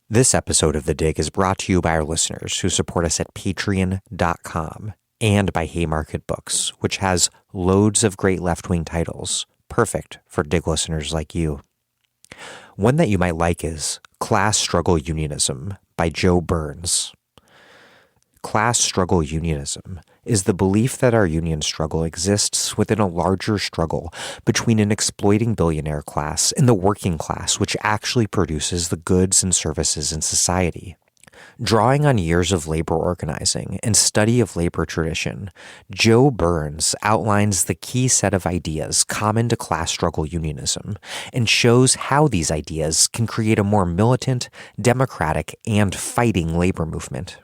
This episode of The Dig is brought to you by our listeners who support us at patreon.com and by Haymarket Books, which has loads of great left-wing titles, perfect for Dig listeners like you. One that you might like is Class Struggle Unionism by Joe Burns. Class struggle unionism is the belief that our union struggle exists within a larger struggle between an exploiting billionaire class and the working class, which actually produces the goods and services in society. Drawing on years of labor organizing and study of labor tradition, Joe Burns outlines the key set of ideas common to class struggle unionism and shows how these ideas can create a more militant, democratic, and fighting labor movement.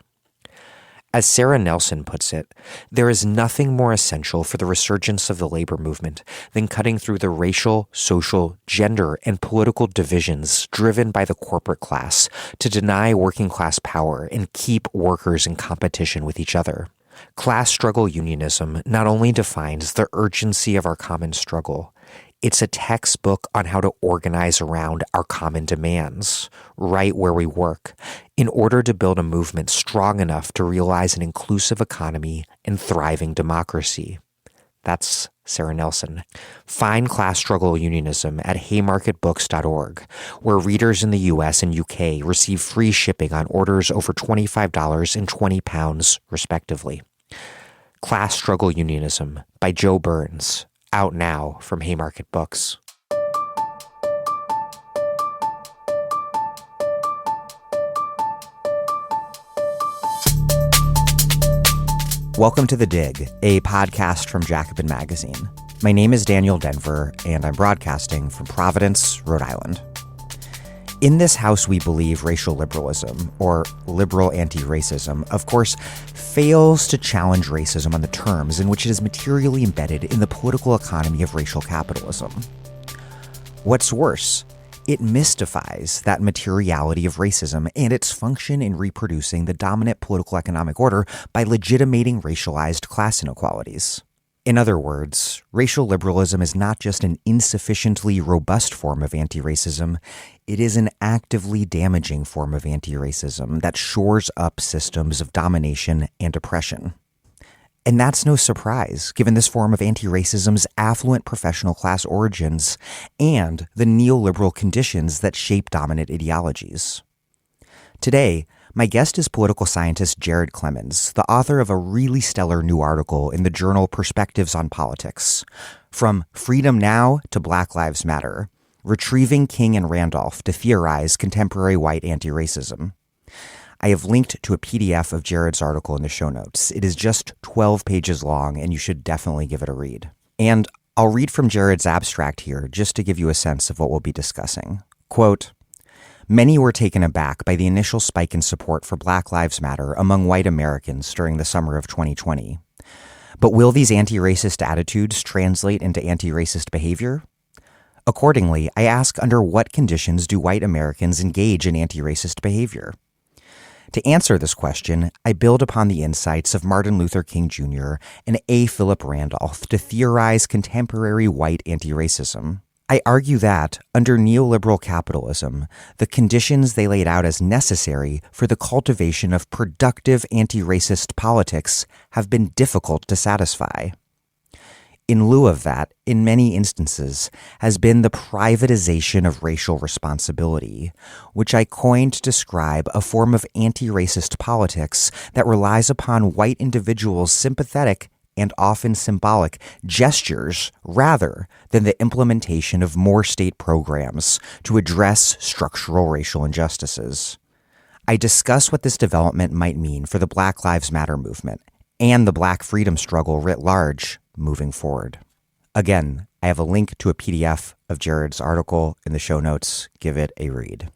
As Sarah Nelson puts it, there is nothing more essential for the resurgence of the labor movement than cutting through the racial, social, gender, and political divisions driven by the corporate class to deny working class power and keep workers in competition with each other. Class struggle unionism not only defines the urgency of our common struggle, it's a textbook on how to organize around our common demands, right where we work, in order to build a movement strong enough to realize an inclusive economy and thriving democracy. That's Sarah Nelson. Find Class Struggle Unionism at haymarketbooks.org, where readers in the US and UK receive free shipping on orders over $25 and £20, respectively. Class Struggle Unionism by Joe Burns. Out now from Haymarket Books. Welcome to The Dig, a podcast from Jacobin Magazine. My name is Daniel Denver, and I'm broadcasting from Providence, Rhode Island. In this house, we believe racial liberalism, or liberal anti-racism, of course, fails to challenge racism on the terms in which it is materially embedded in the political economy of racial capitalism. What's worse, it mystifies that materiality of racism and its function in reproducing the dominant political economic order by legitimating racialized class inequalities. In other words, racial liberalism is not just an insufficiently robust form of anti-racism, it is an actively damaging form of anti-racism that shores up systems of domination and oppression. And that's no surprise, given this form of anti-racism's affluent professional class origins and the neoliberal conditions that shape dominant ideologies. Today, my guest is political scientist Jared Clemons, the author of a really stellar new article in the journal Perspectives on Politics, From Freedom Now to Black Lives Matter, Retrieving King and Randolph to Theorize Contemporary White Anti-Racism. I have linked to a PDF of Jared's article in the show notes. It is just 12 pages long, and you should definitely give it a read. And I'll read from Jared's abstract here just to give you a sense of what we'll be discussing. Quote, "Many were taken aback by the initial spike in support for Black Lives Matter among white Americans during the summer of 2020. But will these anti-racist attitudes translate into anti-racist behavior? Accordingly, I ask, under what conditions do white Americans engage in anti-racist behavior? To answer this question, I build upon the insights of Martin Luther King Jr. and A. Philip Randolph to theorize contemporary white anti-racism. I argue that, under neoliberal capitalism, the conditions they laid out as necessary for the cultivation of productive anti-racist politics have been difficult to satisfy. In lieu of that, in many instances, has been the privatization of racial responsibility, which I coined to describe a form of anti-racist politics that relies upon white individuals' sympathetic and often symbolic gestures rather than the implementation of more state programs to address structural racial injustices. I discuss what this development might mean for the Black Lives Matter movement and the Black freedom struggle writ large moving forward. Again, I have a link to a PDF of Jared's article in the show notes. Give it a read.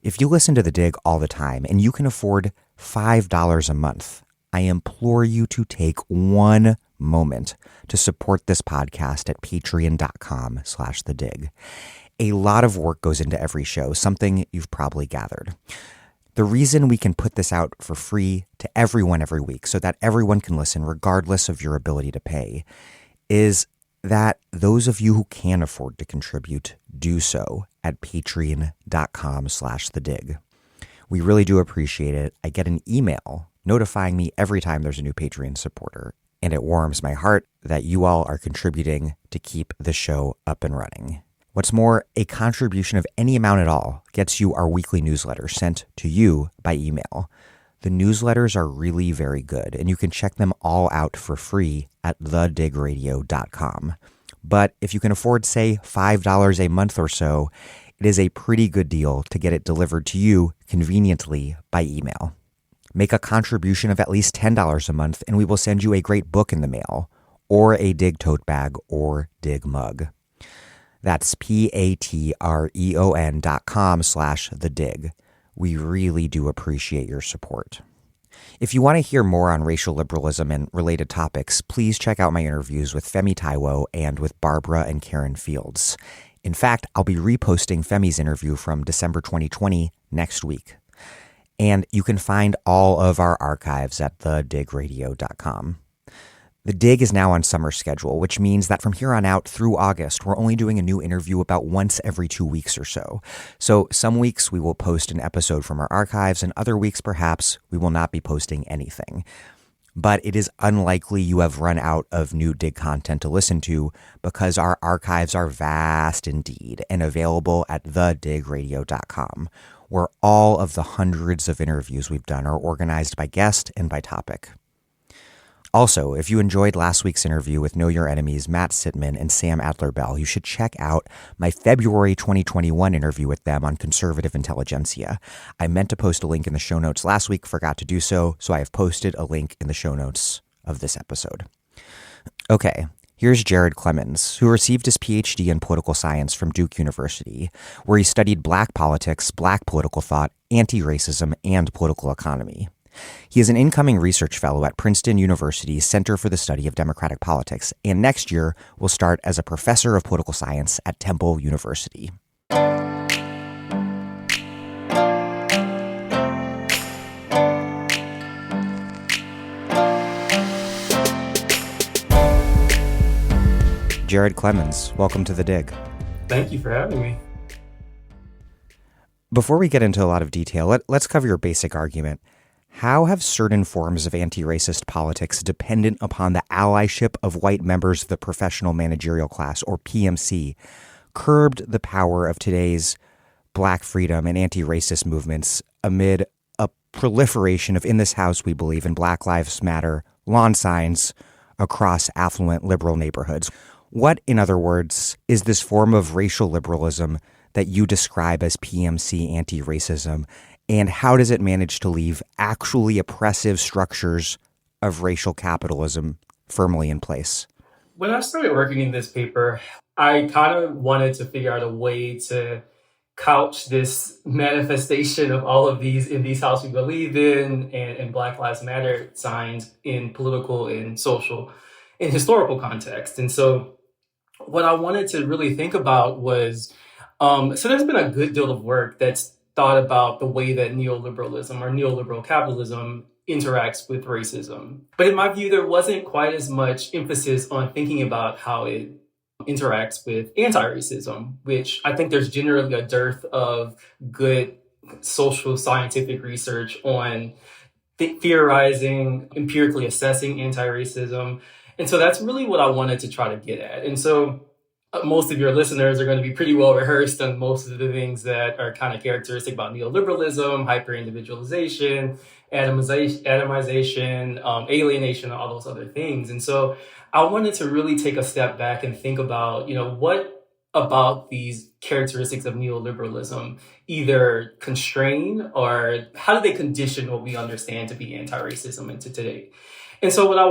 If you listen to The Dig all the time and you can afford $5 a month, I implore you to take one moment to support this podcast at patreon.com/thedig. A lot of work goes into every show, something you've probably gathered. The reason we can put this out for free to everyone every week so that everyone can listen regardless of your ability to pay is that those of you who can afford to contribute do so at patreon.com/thedig. We really do appreciate it. I get an email notifying me every time there's a new Patreon supporter, and it warms my heart that you all are contributing to keep the show up and running. What's more, a contribution of any amount at all gets you our weekly newsletter sent to you by email. The newsletters are really very good, and you can check them all out for free at thedigradio.com. But if you can afford, say, $5 a month or so, it is a pretty good deal to get it delivered to you conveniently by email. Make a contribution of at least $10 a month, and we will send you a great book in the mail, or a Dig tote bag or Dig mug. That's patreon.com/thedig. We really do appreciate your support. If you want to hear more on racial liberalism and related topics, please check out my interviews with Femi Taiwo and with Barbara and Karen Fields. In fact, I'll be reposting Femi's interview from December 2020 next week. And you can find all of our archives at thedigradio.com. The Dig is now on summer schedule, which means that from here on out through August, we're only doing a new interview about once every 2 weeks or so. So some weeks we will post an episode from our archives, and other weeks perhaps we will not be posting anything. But it is unlikely you have run out of new Dig content to listen to because our archives are vast indeed and available at thedigradio.com, where all of the hundreds of interviews we've done are organized by guest and by topic. Also, if you enjoyed last week's interview with Know Your Enemies' Matt Sitman and Sam Adler-Bell, you should check out my February 2021 interview with them on conservative intelligentsia. I meant to post a link in the show notes last week, forgot to do so I have posted a link in the show notes of this episode. Okay, here's Jared Clemons, who received his PhD in political science from Duke University, where he studied Black politics, Black political thought, anti-racism, and political economy. He is an incoming research fellow at Princeton University's Center for the Study of Democratic Politics, and next year will start as a professor of political science at Temple University. Jared Clemons, welcome to The Dig. Thank you for having me. Before we get into a lot of detail, let's cover your basic argument. How have certain forms of anti-racist politics dependent upon the allyship of white members of the professional managerial class, or PMC, curbed the power of today's Black freedom and anti-racist movements amid a proliferation of, in this house we believe, in Black Lives Matter lawn signs across affluent liberal neighborhoods? What, in other words, is this form of racial liberalism that you describe as PMC anti-racism? And how does it manage to leave actually oppressive structures of racial capitalism firmly in place? When I started working in this paper, I kind of wanted to figure out a way to couch this manifestation of all of these in these house we believe in and Black Lives Matter signs in political and social and historical context. And so what I wanted to really think about was, so there's been a good deal of work that's thought about the way that neoliberalism or neoliberal capitalism interacts with racism. But in my view, there wasn't quite as much emphasis on thinking about how it interacts with anti-racism, which I think there's generally a dearth of good social scientific research on theorizing, empirically assessing anti-racism. And so that's really what I wanted to try to get at. And so most of your listeners are going to be pretty well rehearsed on most of the things that are kind of characteristic about neoliberalism, hyper-individualization, atomization, alienation, and all those other things. And so I wanted to really take a step back and think about, what about these characteristics of neoliberalism either constrain or how do they condition what we understand to be anti-racism into today? And so what I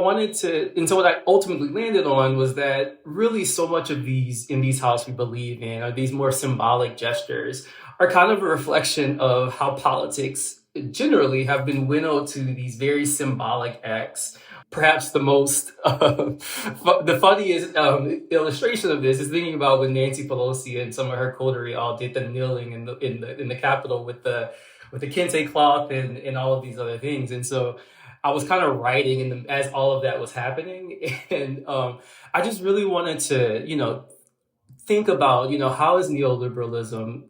ultimately landed on was that really so much of these in these house we believe in are these more symbolic gestures are kind of a reflection of how politics generally have been winnowed to these very symbolic acts. Perhaps the most, the funniest illustration of this is thinking about when Nancy Pelosi and some of her coterie all did the kneeling in the Capitol with the kente cloth and all of these other things. And so I was kind of writing as all of that was happening. And I just really wanted to, think about, how is neoliberalism,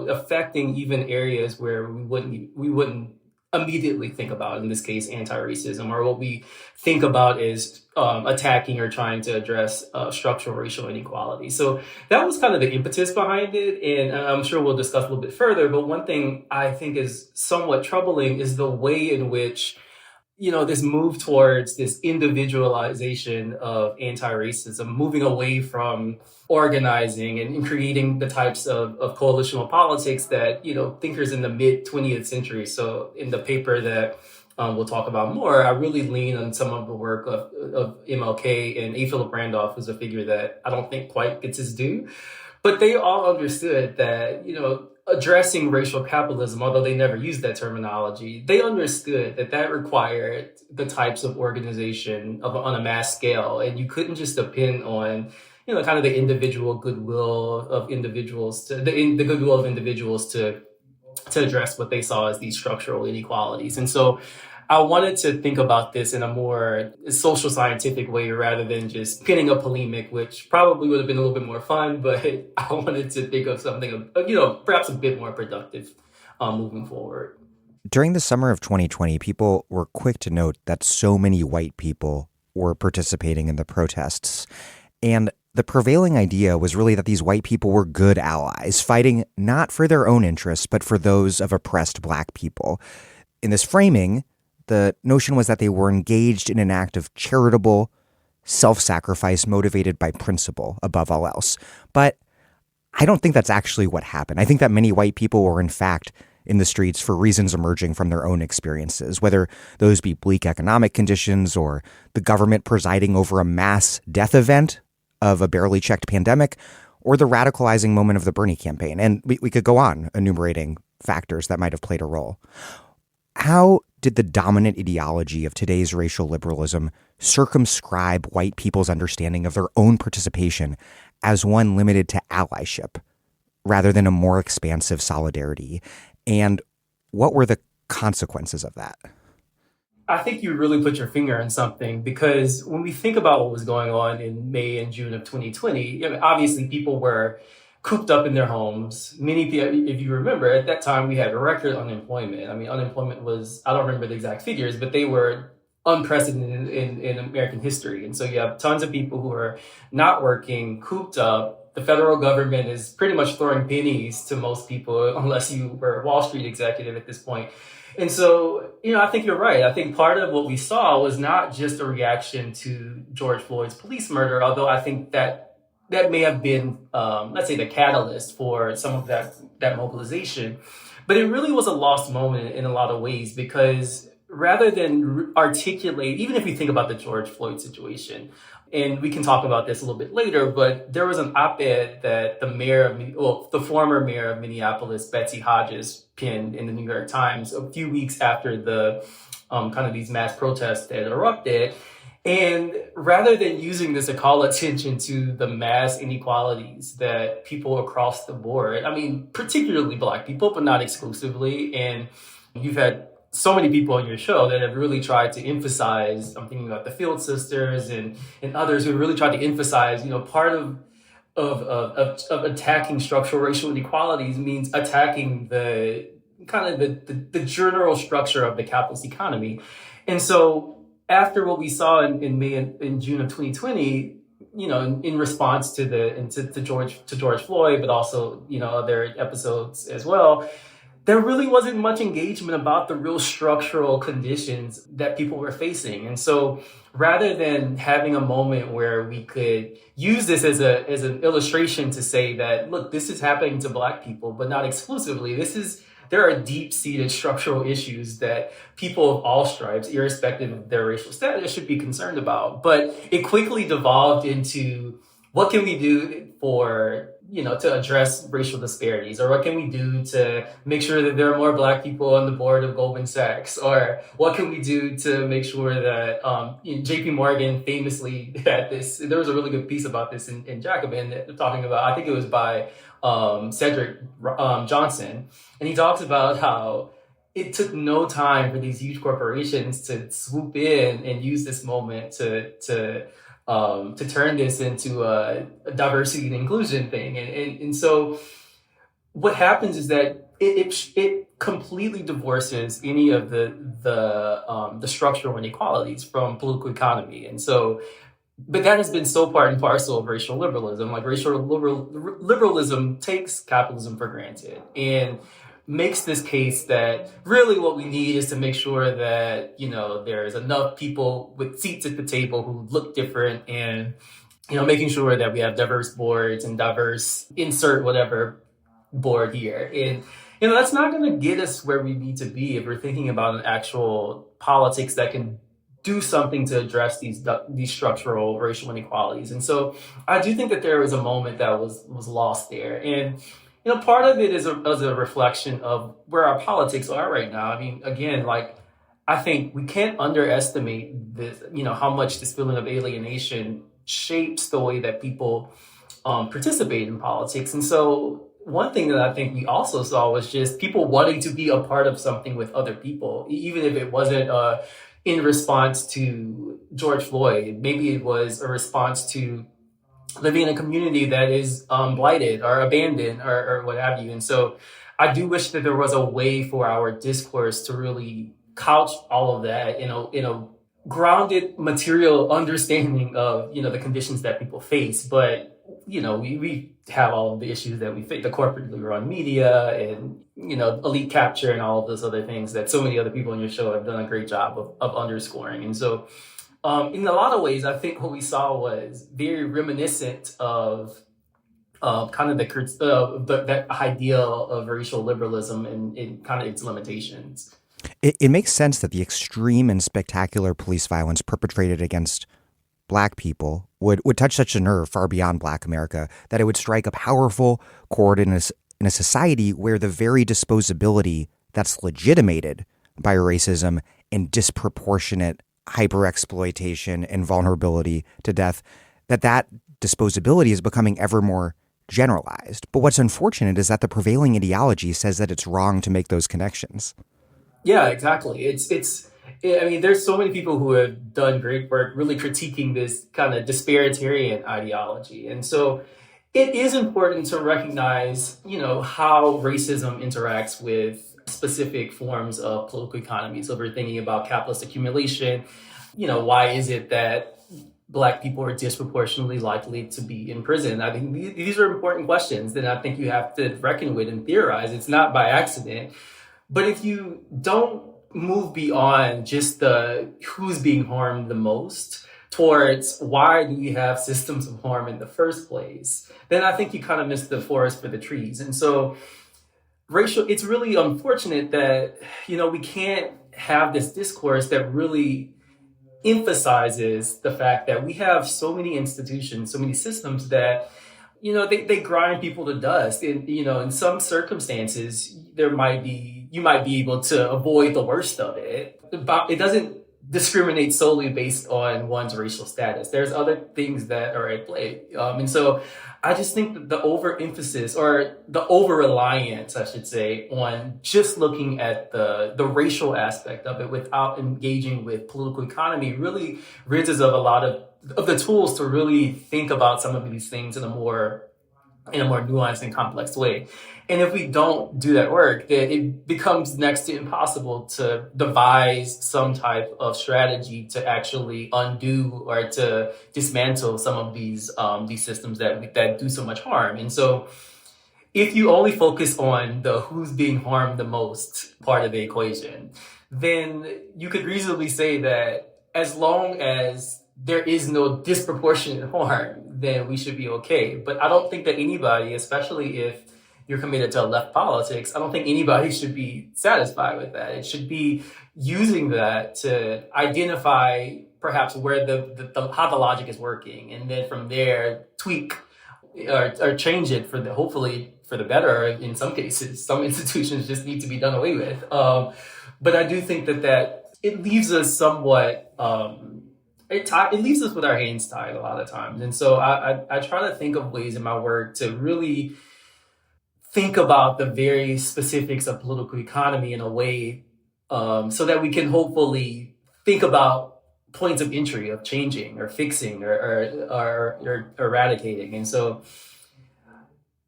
affecting even areas where we wouldn't immediately think about, in this case, anti-racism, or what we think about is attacking or trying to address structural racial inequality. So that was kind of the impetus behind it. And I'm sure we'll discuss a little bit further. But one thing I think is somewhat troubling is the way in which this move towards this individualization of anti-racism, moving away from organizing and creating the types of coalitional politics that, thinkers in the mid 20th century. So in the paper that we'll talk about more, I really lean on some of the work of MLK and A. Philip Randolph, who's a figure that I don't think quite gets his due. But they all understood that, addressing racial capitalism, although they never used that terminology, they understood that that required the types of organization on a mass scale. And you couldn't just depend on, kind of the individual goodwill of individuals the goodwill of individuals to address what they saw as these structural inequalities. And so I wanted to think about this in a more social scientific way rather than just pinning a polemic, which probably would have been a little bit more fun, but I wanted to think of something, perhaps a bit more productive moving forward. During the summer of 2020, people were quick to note that so many white people were participating in the protests. And the prevailing idea was really that these white people were good allies, fighting not for their own interests, but for those of oppressed Black people. In this framing, the notion was that they were engaged in an act of charitable self-sacrifice motivated by principle above all else. But I don't think that's actually what happened. I think that many white people were, in fact, in the streets for reasons emerging from their own experiences, whether those be bleak economic conditions or the government presiding over a mass death event of a barely checked pandemic, or the radicalizing moment of the Bernie campaign. And we could go on enumerating factors that might have played a role. How did the dominant ideology of today's racial liberalism circumscribe white people's understanding of their own participation as one limited to allyship rather than a more expansive solidarity? And what were the consequences of that? I think you really put your finger on something, because when we think about what was going on in May and June of 2020, obviously people were cooped up in their homes. Many people, if you remember, at that time we had record unemployment. I mean, unemployment was, I don't remember the exact figures, but they were unprecedented in American history. And so you have tons of people who are not working, cooped up. The federal government is pretty much throwing pennies to most people, unless you were a Wall Street executive at this point. And so, I think you're right. I think part of what we saw was not just a reaction to George Floyd's police murder, although I think that may have been, let's say, the catalyst for some of that mobilization. But it really was a lost moment in a lot of ways, because rather than articulate, even if we think about the George Floyd situation, and we can talk about this a little bit later, but there was an op-ed that the former mayor of Minneapolis, Betsy Hodges, penned in the New York Times a few weeks after the kind of these mass protests had erupted. And rather than using this to call attention to the mass inequalities that people across the board, I mean, particularly Black people, but not exclusively, and you've had so many people on your show that have really tried to emphasize, I'm thinking about the Field Sisters and others who have really tried to emphasize, part of attacking structural racial inequalities means attacking the kind of the general structure of the capitalist economy. And so after what we saw in May and June of 2020, in response to George Floyd, but also, other episodes as well, there really wasn't much engagement about the real structural conditions that people were facing. And so rather than having a moment where we could use this as an illustration to say that, look, this is happening to Black people, but not exclusively, there are deep-seated structural issues that people of all stripes, irrespective of their racial status, should be concerned about. But it quickly devolved into, what can we do to address racial disparities? Or what can we do to make sure that there are more Black people on the board of Goldman Sachs? Or what can we do to make sure that JP Morgan famously had this, there was a really good piece about this in Jacobin, talking about, I think it was by Cedric Johnson. And he talks about how it took no time for these huge corporations to swoop in and use this moment to to turn this into a diversity and inclusion thing. And so what happens is that it completely divorces any of the structural inequalities from political economy. And so, but that has been so part and parcel of racial liberalism. Like liberalism takes capitalism for granted and makes this case that really what we need is to make sure that, there's enough people with seats at the table who look different, and, making sure that we have diverse boards and diverse insert whatever board here. And, that's not going to get us where we need to be if we're thinking about an actual politics that can do something to address these structural racial inequalities. And so I do think that there was a moment that was lost there. And, part of it is a reflection of where our politics are right now. I mean, again, like, I think we can't underestimate this, how much this feeling of alienation shapes the way that people participate in politics. And so one thing that I think we also saw was just people wanting to be a part of something with other people, even if it wasn't in response to George Floyd. Maybe it was a response to living in a community that is blighted or abandoned or what have you. And so I do wish that there was a way for our discourse to really couch all of that in a grounded material understanding of, the conditions that people face. But, we have all of the issues that we face, the corporately run media and, elite capture and all of those other things that so many other people in your show have done a great job of underscoring. And so in a lot of ways, I think what we saw was very reminiscent of kind of that ideal of racial liberalism and kind of its limitations. It makes sense that the extreme and spectacular police violence perpetrated against Black people would touch such a nerve far beyond Black America that it would strike a powerchord in a society where the very disposability that's legitimated by racism and disproportionate hyperexploitation and vulnerability to death, that disposability is becoming ever more generalized. But what's unfortunate is that the prevailing ideology says that it's wrong to make those connections. Yeah, exactly. I mean, there's so many people who have done great work really critiquing this kind of disparitarian ideology. And so it is important to recognize, how racism interacts with specific forms of political economy. So if we're thinking about capitalist accumulation, why is it that Black people are disproportionately likely to be in prison? I think these are important questions that I think you have to reckon with and theorize. It's not by accident. But if you don't move beyond just the who's being harmed the most towards why do we have systems of harm in the first place, then I think you kind of miss the forest for the trees. And so it's really unfortunate that, we can't have this discourse that really emphasizes the fact that we have so many institutions, so many systems that, they grind people to dust. And, in some circumstances, you might be able to avoid the worst of it. But it doesn't discriminate solely based on one's racial status. There's other things that are at play. And so I just think that the overemphasis or the over-reliance, I should say, on just looking at the racial aspect of it without engaging with political economy really rids us of a lot of the tools to really think about some of these things in a more nuanced and complex way. And if we don't do that work, then it becomes next to impossible to devise some type of strategy to actually undo or to dismantle some of these systems that do so much harm. And so if you only focus on the who's being harmed the most part of the equation, then you could reasonably say that as long as there is no disproportionate harm, then we should be okay. But I don't think that anybody, especially if you're committed to left politics, I don't think anybody should be satisfied with that. It should be using that to identify perhaps where how the logic is working, and then from there tweak or change it hopefully for the better. In some cases, some institutions just need to be done away with. But I do think that it leaves us somewhat. It leaves us with our hands tied a lot of times. And so I try to think of ways in my work to really think about the very specifics of political economy in a way so that we can hopefully think about points of entry of changing or fixing or eradicating. And so,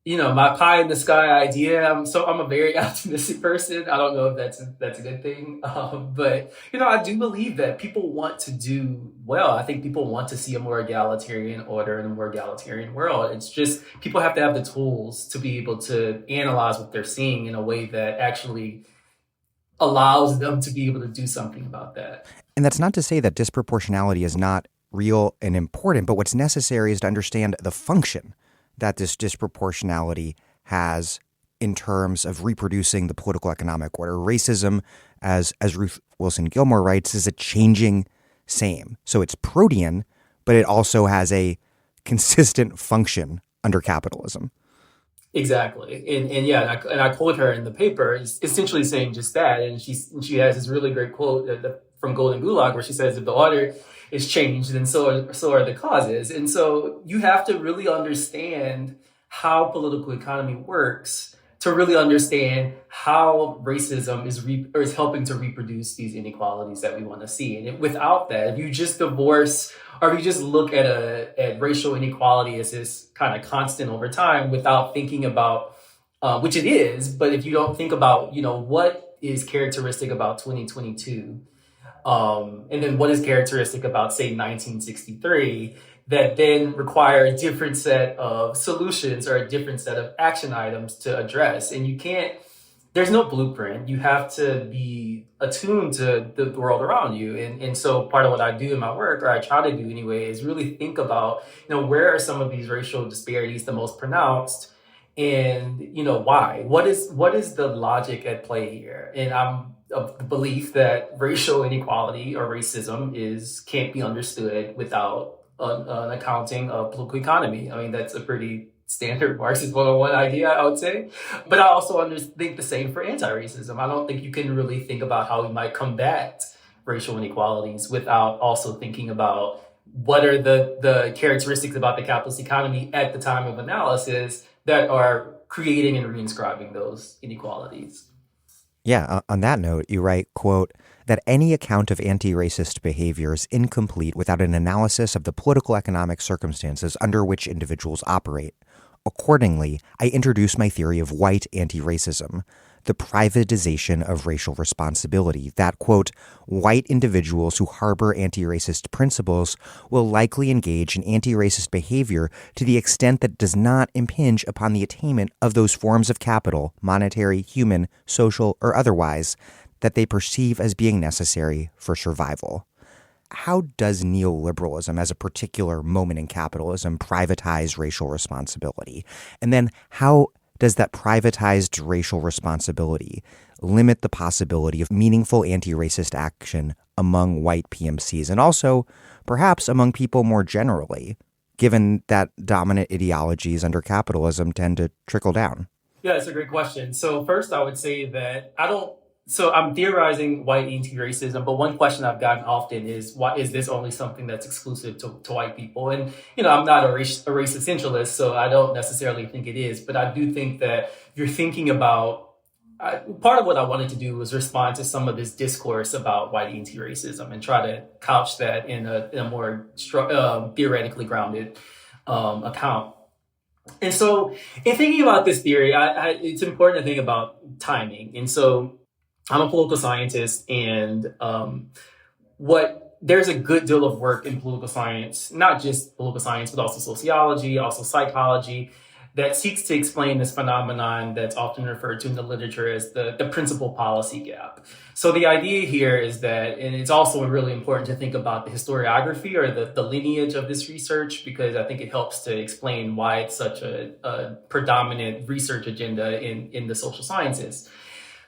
my pie in the sky idea. I'm a very optimistic person. I don't know if that's a good thing, but I do believe that people want to do well. I think people want to see a more egalitarian order and a more egalitarian world. It's just people have to have the tools to be able to analyze what they're seeing in a way that actually allows them to be able to do something about that. And that's not to say that disproportionality is not real and important, but what's necessary is to understand the function that this disproportionality has in terms of reproducing the political economic order. Racism, as Ruth Wilson Gilmore writes, is a changing same. So it's protean, but it also has a consistent function under capitalism. Exactly. And I quote her in the paper, essentially saying just that. And she has this really great quote from Golden Gulag where she says, if the order is changed, then so are the causes. And so you have to really understand how political economy works to really understand how racism is helping to reproduce these inequalities that we want to see. And without that, if you just divorce or if you just look at racial inequality as this kind of constant over time without thinking about, which it is, but if you don't think about, what is characteristic about 2022, and then what is characteristic about, say, 1963, that then require a different set of solutions or a different set of action items to address. And there's no blueprint. You have to be attuned to the world around you. And so part of what I do in my work, or I try to do anyway, is really think about, where are some of these racial disparities the most pronounced? And, why? What is the logic at play here? And I'm of the belief that racial inequality or racism can't be understood without an accounting of political economy. I mean, that's a pretty standard Marxist 101 idea, I would say. But I also think the same for anti-racism. I don't think you can really think about how we might combat racial inequalities without also thinking about what are the characteristics about the capitalist economy at the time of analysis that are creating and reinscribing those inequalities. Yeah, on that note, you write, quote, that any account of anti-racist behavior is incomplete without an analysis of the political economic circumstances under which individuals operate. Accordingly, I introduce my theory of white anti-racism, the privatization of racial responsibility, that, quote, white individuals who harbor anti-racist principles will likely engage in anti-racist behavior to the extent that it does not impinge upon the attainment of those forms of capital, monetary, human, social, or otherwise, that they perceive as being necessary for survival. How does neoliberalism, as a particular moment in capitalism, privatize racial responsibility? And then how does that privatized racial responsibility limit the possibility of meaningful anti-racist action among white PMCs and also perhaps among people more generally, given that dominant ideologies under capitalism tend to trickle down? Yeah, that's a great question. So first, I would say that I'm theorizing white anti-racism, but one question I've gotten often is, why is this only something that's exclusive to white people? And, I'm not a race essentialist, so I don't necessarily think it is, but I do think that you're thinking about, part of what I wanted to do was respond to some of this discourse about white anti-racism and try to couch that in a more theoretically grounded account. And so in thinking about this theory, it's important to think about timing. And so I'm a political scientist, and there's a good deal of work in political science, not just political science, but also sociology, also psychology, that seeks to explain this phenomenon that's often referred to in the literature as the principal policy gap. So the idea here is that, and it's also really important to think about the historiography or the lineage of this research, because I think it helps to explain why it's such a predominant research agenda in the social sciences.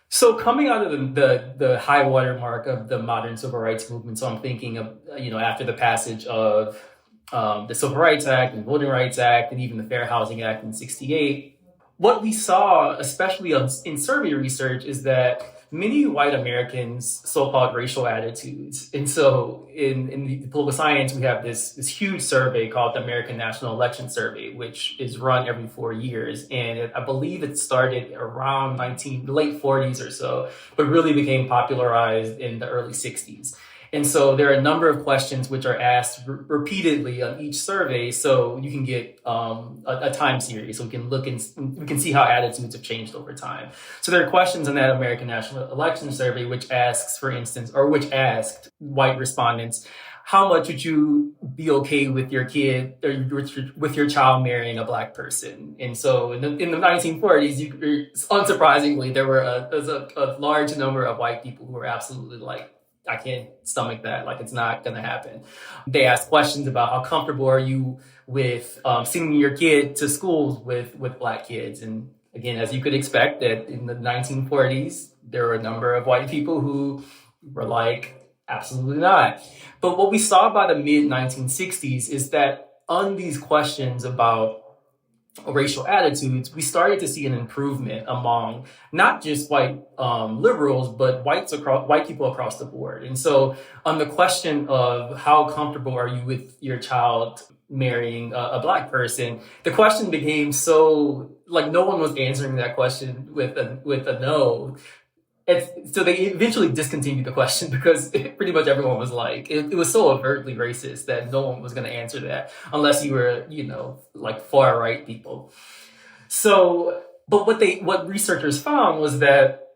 So coming out of the high water mark of the modern civil rights movement, so I'm thinking of, after the passage of the Civil Rights Act and Voting Rights Act and even the Fair Housing Act in '68, what we saw, especially in survey research, is that many white Americans' so-called racial attitudes. And so in the political science, we have this huge survey called the American National Election Survey, which is run every 4 years. And I believe it started around late 40s or so, but really became popularized in the early 60s. And so there are a number of questions which are asked repeatedly on each survey, so you can get a time series, so we can look and we can see how attitudes have changed over time. So there are questions in that American National Election Survey which asks, for instance, or which asked white respondents, how much would you be okay with your kid or with your child marrying a black person? And so in the 1940s, unsurprisingly, there were a large number of white people who were absolutely like, I can't stomach that. Like, it's not going to happen. They asked questions about how comfortable are you with sending your kid to schools with black kids. And again, as you could expect, that in the 1940s, there were a number of white people who were like, absolutely not. But what we saw by the mid 1960s is that on these questions about racial attitudes, we started to see an improvement among not just white liberals, but white people across the board. And so on the question of how comfortable are you with your child marrying a black person, the question became so, like, no one was answering that question with a no. So they eventually discontinued the question because pretty much everyone was like, it was so overtly racist that no one was going to answer that unless you were, like far right people. So, but what researchers found was that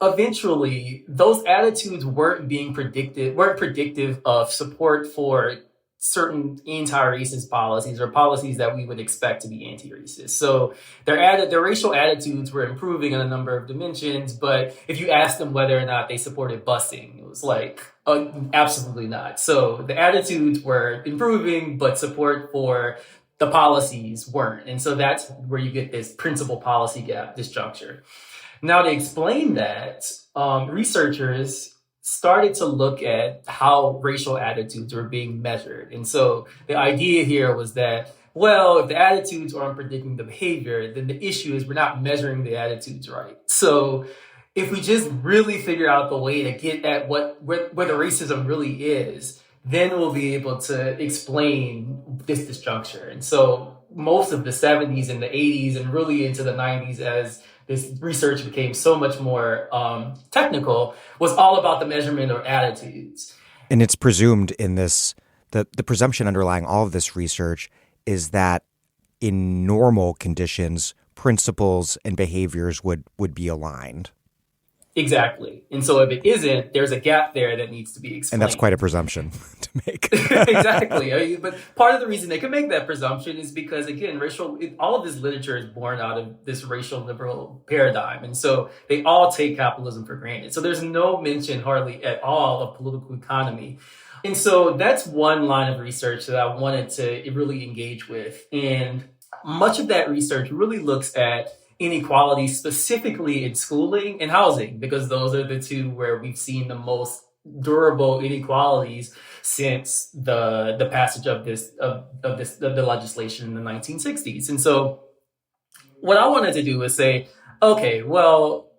eventually those attitudes weren't predictive of support for certain anti-racist policies or policies that we would expect to be anti-racist. So their racial attitudes were improving on a number of dimensions, but if you asked them whether or not they supported busing, it was like, absolutely not. So the attitudes were improving, but support for the policies weren't. And so that's where you get this principal policy gap disjuncture. Now, to explain that, researchers started to look at how racial attitudes were being measured. And so the idea here was that, well, if the attitudes aren't predicting the behavior, then the issue is we're not measuring the attitudes right. So if we just really figure out the way to get at where the racism really is, then we'll be able to explain this disjuncture. And so most of the 70s and the 80s and really into the 90s, as this research became so much more technical, was all about the measurement of attitudes. And it's presumed in this, the presumption underlying all of this research is that in normal conditions, principles and behaviors would be aligned. Exactly. And so if it isn't, there's a gap there that needs to be explained. And that's quite a presumption to make. Exactly. But part of the reason they can make that presumption is because, again, all of this literature is born out of this racial liberal paradigm. And so they all take capitalism for granted. So there's no mention hardly at all of political economy. And so that's one line of research that I wanted to really engage with. And much of that research really looks at inequalities, specifically in schooling and housing, because those are the two where we've seen the most durable inequalities since the passage of the legislation in the 1960s. And so what I wanted to do was say, okay, well,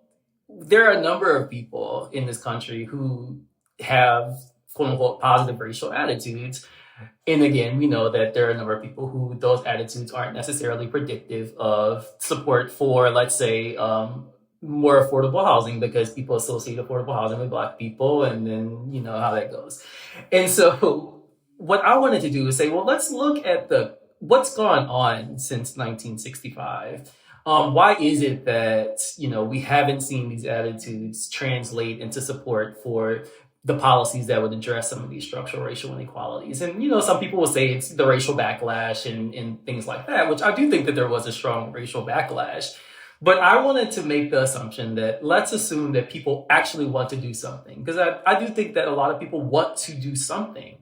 there are a number of people in this country who have quote unquote positive racial attitudes. And again, we know that there are a number of people who those attitudes aren't necessarily predictive of support for, let's say, more affordable housing, because people associate affordable housing with Black people, and then you know how that goes. And so what I wanted to do is say, well, let's look at what's gone on since 1965. Why is it that, we haven't seen these attitudes translate into support for the policies that would address some of these structural racial inequalities? And, some people will say it's the racial backlash and things like that, which I do think that there was a strong racial backlash. But I wanted to make the assumption that let's assume that people actually want to do something, because I do think that a lot of people want to do something.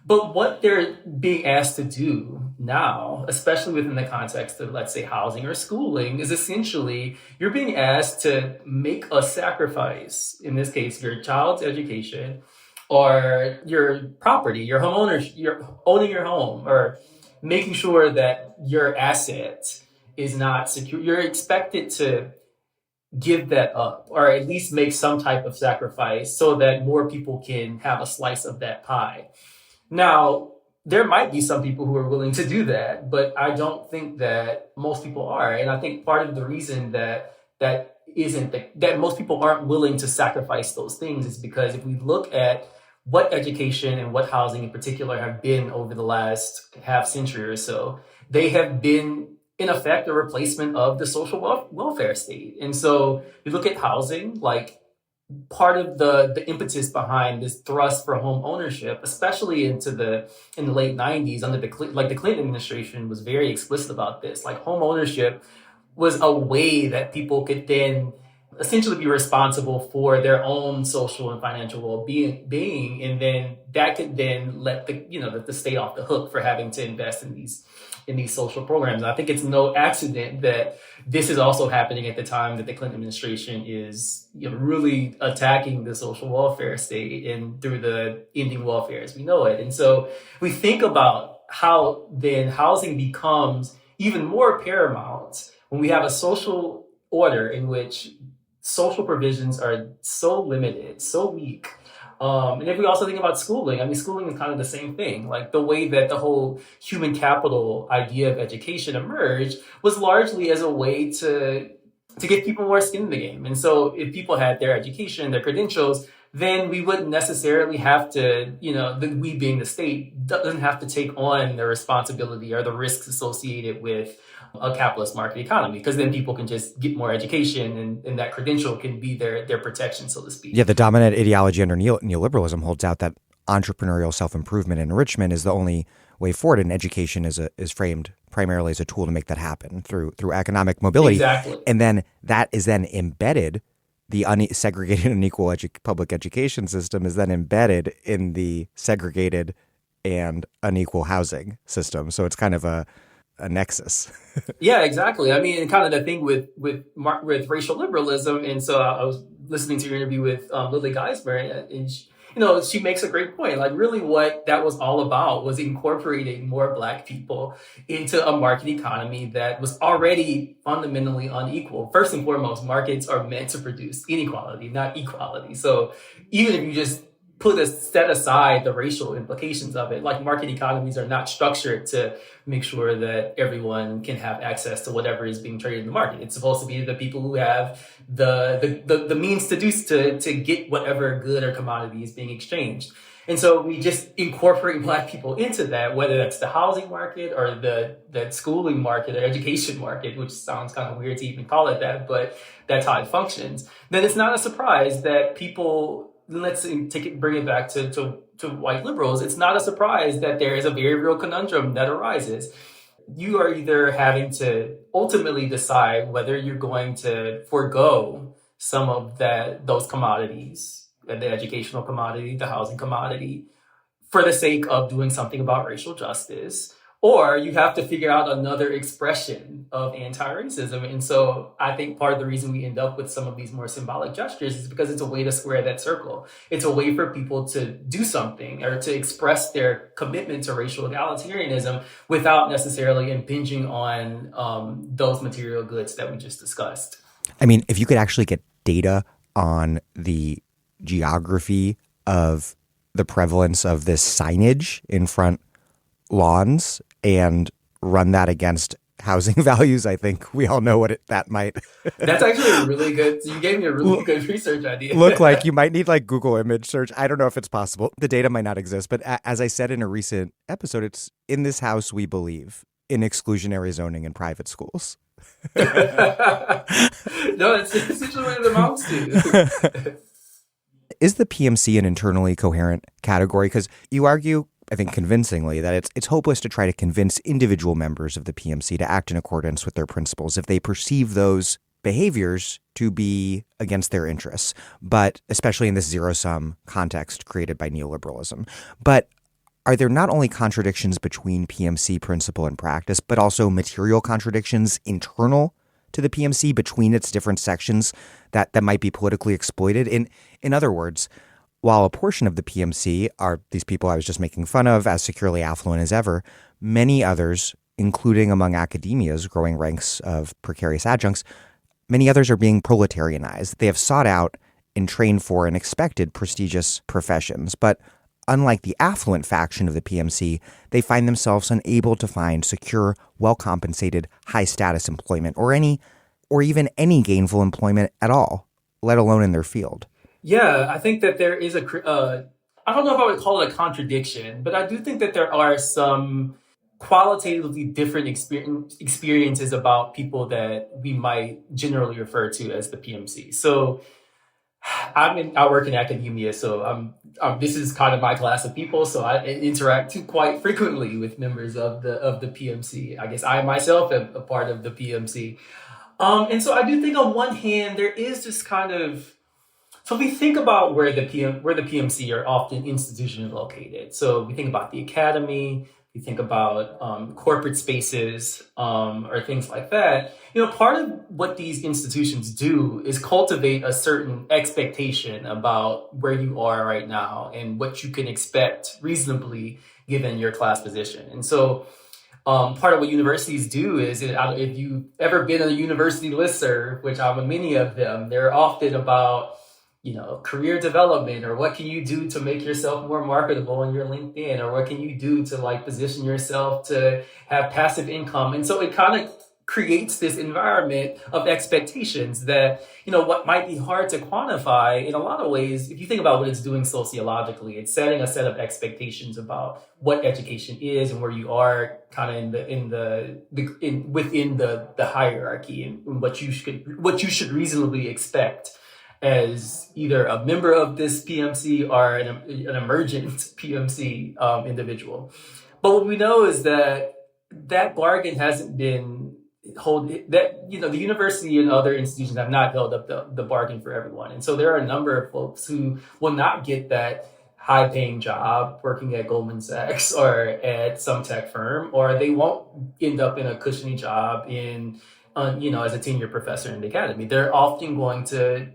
But what they're being asked to do now, especially within the context of, let's say, housing or schooling, is essentially you're being asked to make a sacrifice, in this case, your child's education or your property, your homeownership, you're owning your home, or making sure that your asset is not secure. You're expected to give that up, or at least make some type of sacrifice so that more people can have a slice of that pie. Now, there might be some people who are willing to do that, but I don't think that most people are. And I think part of the reason that most people aren't willing to sacrifice those things is because if we look at what education and what housing in particular have been over the last half century or so. They have been, in effect, a replacement of the social welfare state. And so you look at housing, like part of the impetus behind this thrust for home ownership, especially in the late 90s under the Clinton administration, was very explicit about this. Like home ownership was a way that people could then essentially be responsible for their own social and financial well-being, and then that could then let the state off the hook for having to invest in these social programs. And I think it's no accident that this is also happening at the time that the Clinton administration is really attacking the social welfare state and through the ending welfare as we know it. And so we think about how then housing becomes even more paramount when we have a social order in which social provisions are so limited, so weak. And if we also think about schooling, I mean, schooling is kind of the same thing. Like the way that the whole human capital idea of education emerged was largely as a way to give people more skin in the game. And so if people had their education, their credentials, then we wouldn't necessarily have to, we being the state doesn't have to take on the responsibility or the risks associated with a capitalist market economy, because then people can just get more education and that credential can be their protection, so to speak. Yeah, the dominant ideology under neoliberalism holds out that entrepreneurial self-improvement and enrichment is the only way forward, and education is framed primarily as a tool to make that happen through economic mobility. Exactly. And then that is then embedded, the segregated and unequal public education system is then embedded in the segregated and unequal housing system. So it's kind of a nexus. Yeah, exactly. I mean, and kind of the thing with racial liberalism. And so I was listening to your interview with Lily Geisler, and she makes a great point. Like really what that was all about was incorporating more Black people into a market economy that was already fundamentally unequal. First and foremost, markets are meant to produce inequality, not equality. So even if you just set aside the racial implications of it, like market economies are not structured to make sure that everyone can have access to whatever is being traded in the market. It's supposed to be the people who have the means to get whatever good or commodity is being exchanged. And so we just incorporate Black people into that, whether that's the housing market or the schooling market or education market, which sounds kind of weird to even call it that, but that's how it functions. Then it's not a surprise that people, let's bring it back to white liberals. It's not a surprise that there is a very real conundrum that arises. You are either having to ultimately decide whether you're going to forego some of those commodities, the educational commodity, the housing commodity, for the sake of doing something about racial justice, or you have to figure out another expression of anti-racism. And so I think part of the reason we end up with some of these more symbolic gestures is because it's a way to square that circle. It's a way for people to do something or to express their commitment to racial egalitarianism without necessarily impinging on those material goods that we just discussed. I mean, if you could actually get data on the geography of the prevalence of this signage in front lawns and run that against housing values, I think we all know what that might. That's actually you gave me a really good research idea. Look like you might need like Google image search. I don't know if it's possible. The data might not exist, but as I said in a recent episode, it's in this house we believe in exclusionary zoning in private schools. No, it's essentially what it amounts to. Is the PMC an internally coherent category? Because you argue, I think convincingly, that it's hopeless to try to convince individual members of the PMC to act in accordance with their principles if they perceive those behaviors to be against their interests, but especially in this zero-sum context created by neoliberalism. But are there not only contradictions between PMC principle and practice, but also material contradictions internal to the PMC between its different sections that might be politically exploited? In other words, while a portion of the PMC are these people I was just making fun of, as securely affluent as ever, many others, including among academia's growing ranks of precarious adjuncts, many others are being proletarianized. They have sought out and trained for and expected prestigious professions. But unlike the affluent faction of the PMC, they find themselves unable to find secure, well-compensated, high-status employment or even any gainful employment at all, let alone in their field. Yeah, I think that there is a I don't know if I would call it a contradiction, but I do think that there are some qualitatively different experiences about people that we might generally refer to as the PMC. So I work in academia, so this is kind of my class of people. So I interact quite frequently with members of the PMC. I guess I myself am a part of the PMC, and so I do think on one hand there is this kind of, so we think about where the PMC are often institutionally located. So we think about the academy, we think about corporate spaces, or things like that. Part of what these institutions do is cultivate a certain expectation about where you are right now and what you can expect reasonably given your class position. And so part of what universities do is, if you've ever been on a university listserv, which I'm on many of them, they're often about career development, or what can you do to make yourself more marketable on your LinkedIn, or what can you do to position yourself to have passive income. And so it kind of creates this environment of expectations that, what might be hard to quantify in a lot of ways. If you think about what it's doing sociologically, it's setting a set of expectations about what education is and where you are kind of within the hierarchy, and what you should reasonably expect as either a member of this PMC or an emergent PMC individual. But what we know is that bargain hasn't been the university and other institutions have not held up the bargain for everyone. And so there are a number of folks who will not get that high paying job working at Goldman Sachs or at some tech firm, or they won't end up in a cushy job as a tenure professor in the academy. They're often going to,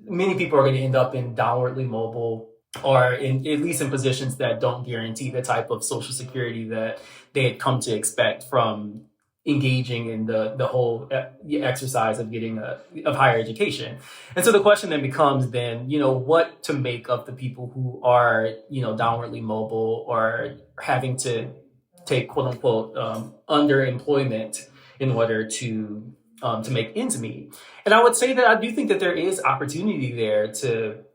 many people are going to end up in downwardly mobile, or at least in positions that don't guarantee the type of social security that they had come to expect from engaging in the whole exercise of getting of higher education. And so the question then becomes what to make of the people who are, downwardly mobile or having to take quote unquote underemployment in order to make ends meet. And I would say that I do think that there is opportunity there to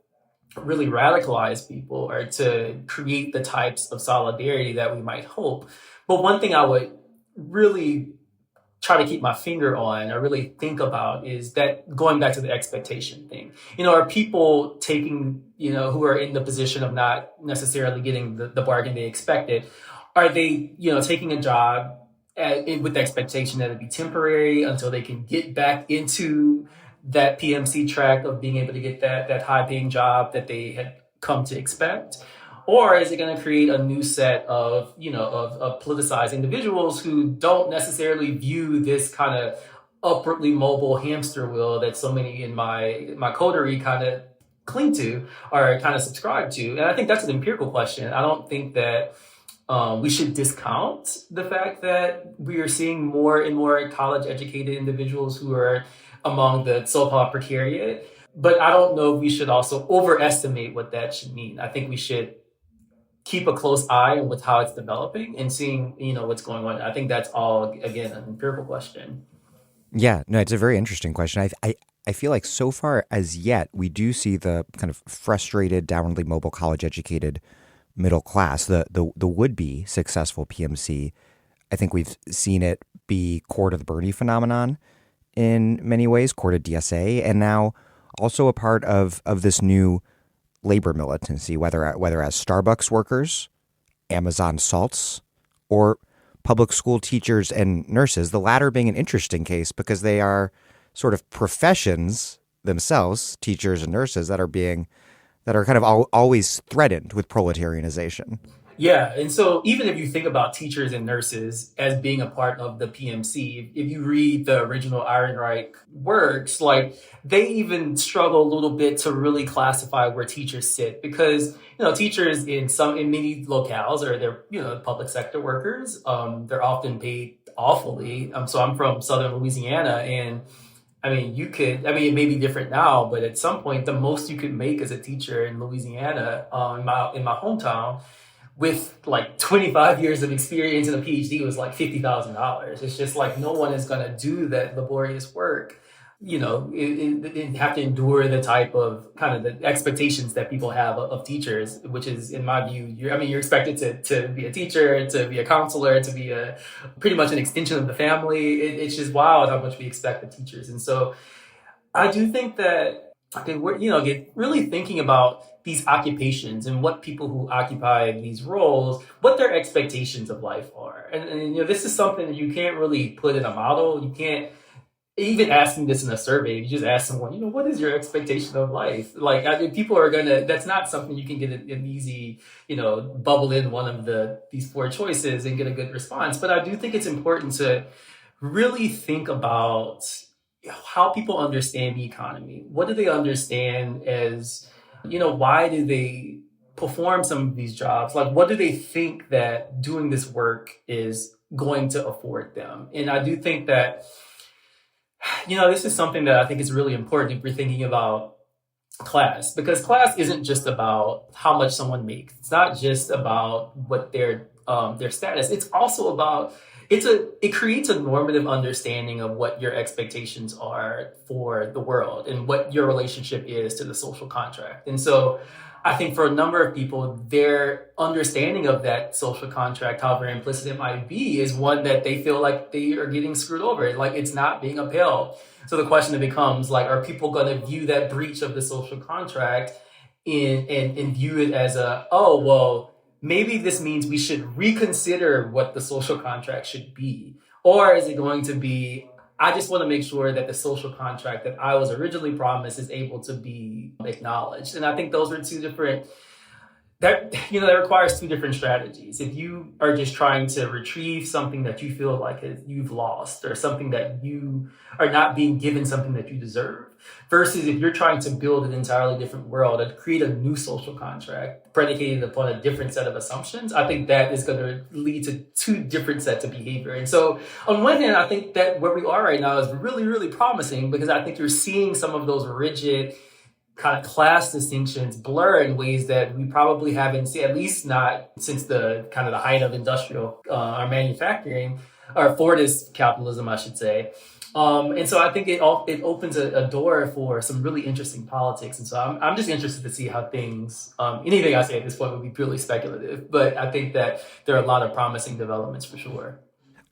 really radicalize people, or to create the types of solidarity that we might hope. But one thing I would really try to keep my finger on, or really think about, is that going back to the expectation thing. Are people taking, who are in the position of not necessarily getting the bargain they expected, are they, taking a job with the expectation that it'd be temporary until they can get back into that PMC track of being able to get that high paying job that they had come to expect? Or is it going to create a new set of politicized individuals who don't necessarily view this kind of upwardly mobile hamster wheel that so many in my coterie kind of cling to or kind of subscribe to? And I think that's an empirical question. I don't think that we should discount the fact that we are seeing more and more college-educated individuals who are among the so-called precariat. But I don't know if we should also overestimate what that should mean. I think we should keep a close eye on how it's developing and seeing, what's going on. I think that's all, again, an empirical question. Yeah, no, it's a very interesting question. I feel like so far as yet, we do see the kind of frustrated, downwardly mobile, college-educated middle class, the would-be successful PMC. I think we've seen it be core to the Bernie phenomenon in many ways, core to DSA, and now also a part of this new labor militancy, whether as Starbucks workers, Amazon salts, or public school teachers and nurses, the latter being an interesting case because they are sort of professions themselves, teachers and nurses, that are kind of always threatened with proletarianization. Yeah, and so even if you think about teachers and nurses as being a part of the PMC, if you read the original Ehrenreich works, they even struggle a little bit to really classify where teachers sit, because teachers in many locales they're public sector workers. They're often paid awfully. So I'm from Southern Louisiana, and it may be different now, but at some point, the most you could make as a teacher in Louisiana, in my hometown, with 25 years of experience and a PhD, was $50,000. It's just no one is going to do that laborious work have to endure the type of kind of the expectations that people have of teachers, which is, in my view, you're expected to be a teacher, to be a counselor, to be a pretty much an extension of the family. It's just wild how much we expect of teachers. And so I do think that, okay, we're, get really thinking about these occupations and what people who occupy these roles, what their expectations of life are. And this is something that you can't really put in a model. You can't even asking this in a survey. You just ask someone, what is your expectation of life? Like, people are that's not something you can get an easy, bubble in one of these four choices and get a good response. But I do think it's important to really think about how people understand the economy. What do they understand as, why do they perform some of these jobs? Like, what do they think that doing this work is going to afford them? And I do think that, this is something that I think is really important if you're thinking about class, because class isn't just about how much someone makes. It's not just about what their status. It's also about it creates a normative understanding of what your expectations are for the world and what your relationship is to the social contract. And so I think for a number of people, their understanding of that social contract, however implicit it might be, is one that they feel like they are getting screwed over. Like, it's not being upheld. So the question becomes, like, are people going to view that breach of the social contract and view it as maybe this means we should reconsider what the social contract should be? Or is it going to be, I just want to make sure that the social contract that I was originally promised is able to be acknowledged? And I think those are two different, that requires two different strategies. If you are just trying to retrieve something that you feel like you've lost, or something that you are not being given something that you deserve, versus if you're trying to build an entirely different world and create a new social contract predicated upon a different set of assumptions, I think that is going to lead to two different sets of behavior. And so on one hand, I think that where we are right now is really, really promising, because I think you're seeing some of those rigid kind of class distinctions blur in ways that we probably haven't seen, at least not since the kind of the height of industrial or manufacturing, or Fordist capitalism, I should say. And so I think it opens a door for some really interesting politics. And so I'm just interested to see how things, anything I say at this point would be purely speculative, but I think that there are a lot of promising developments for sure.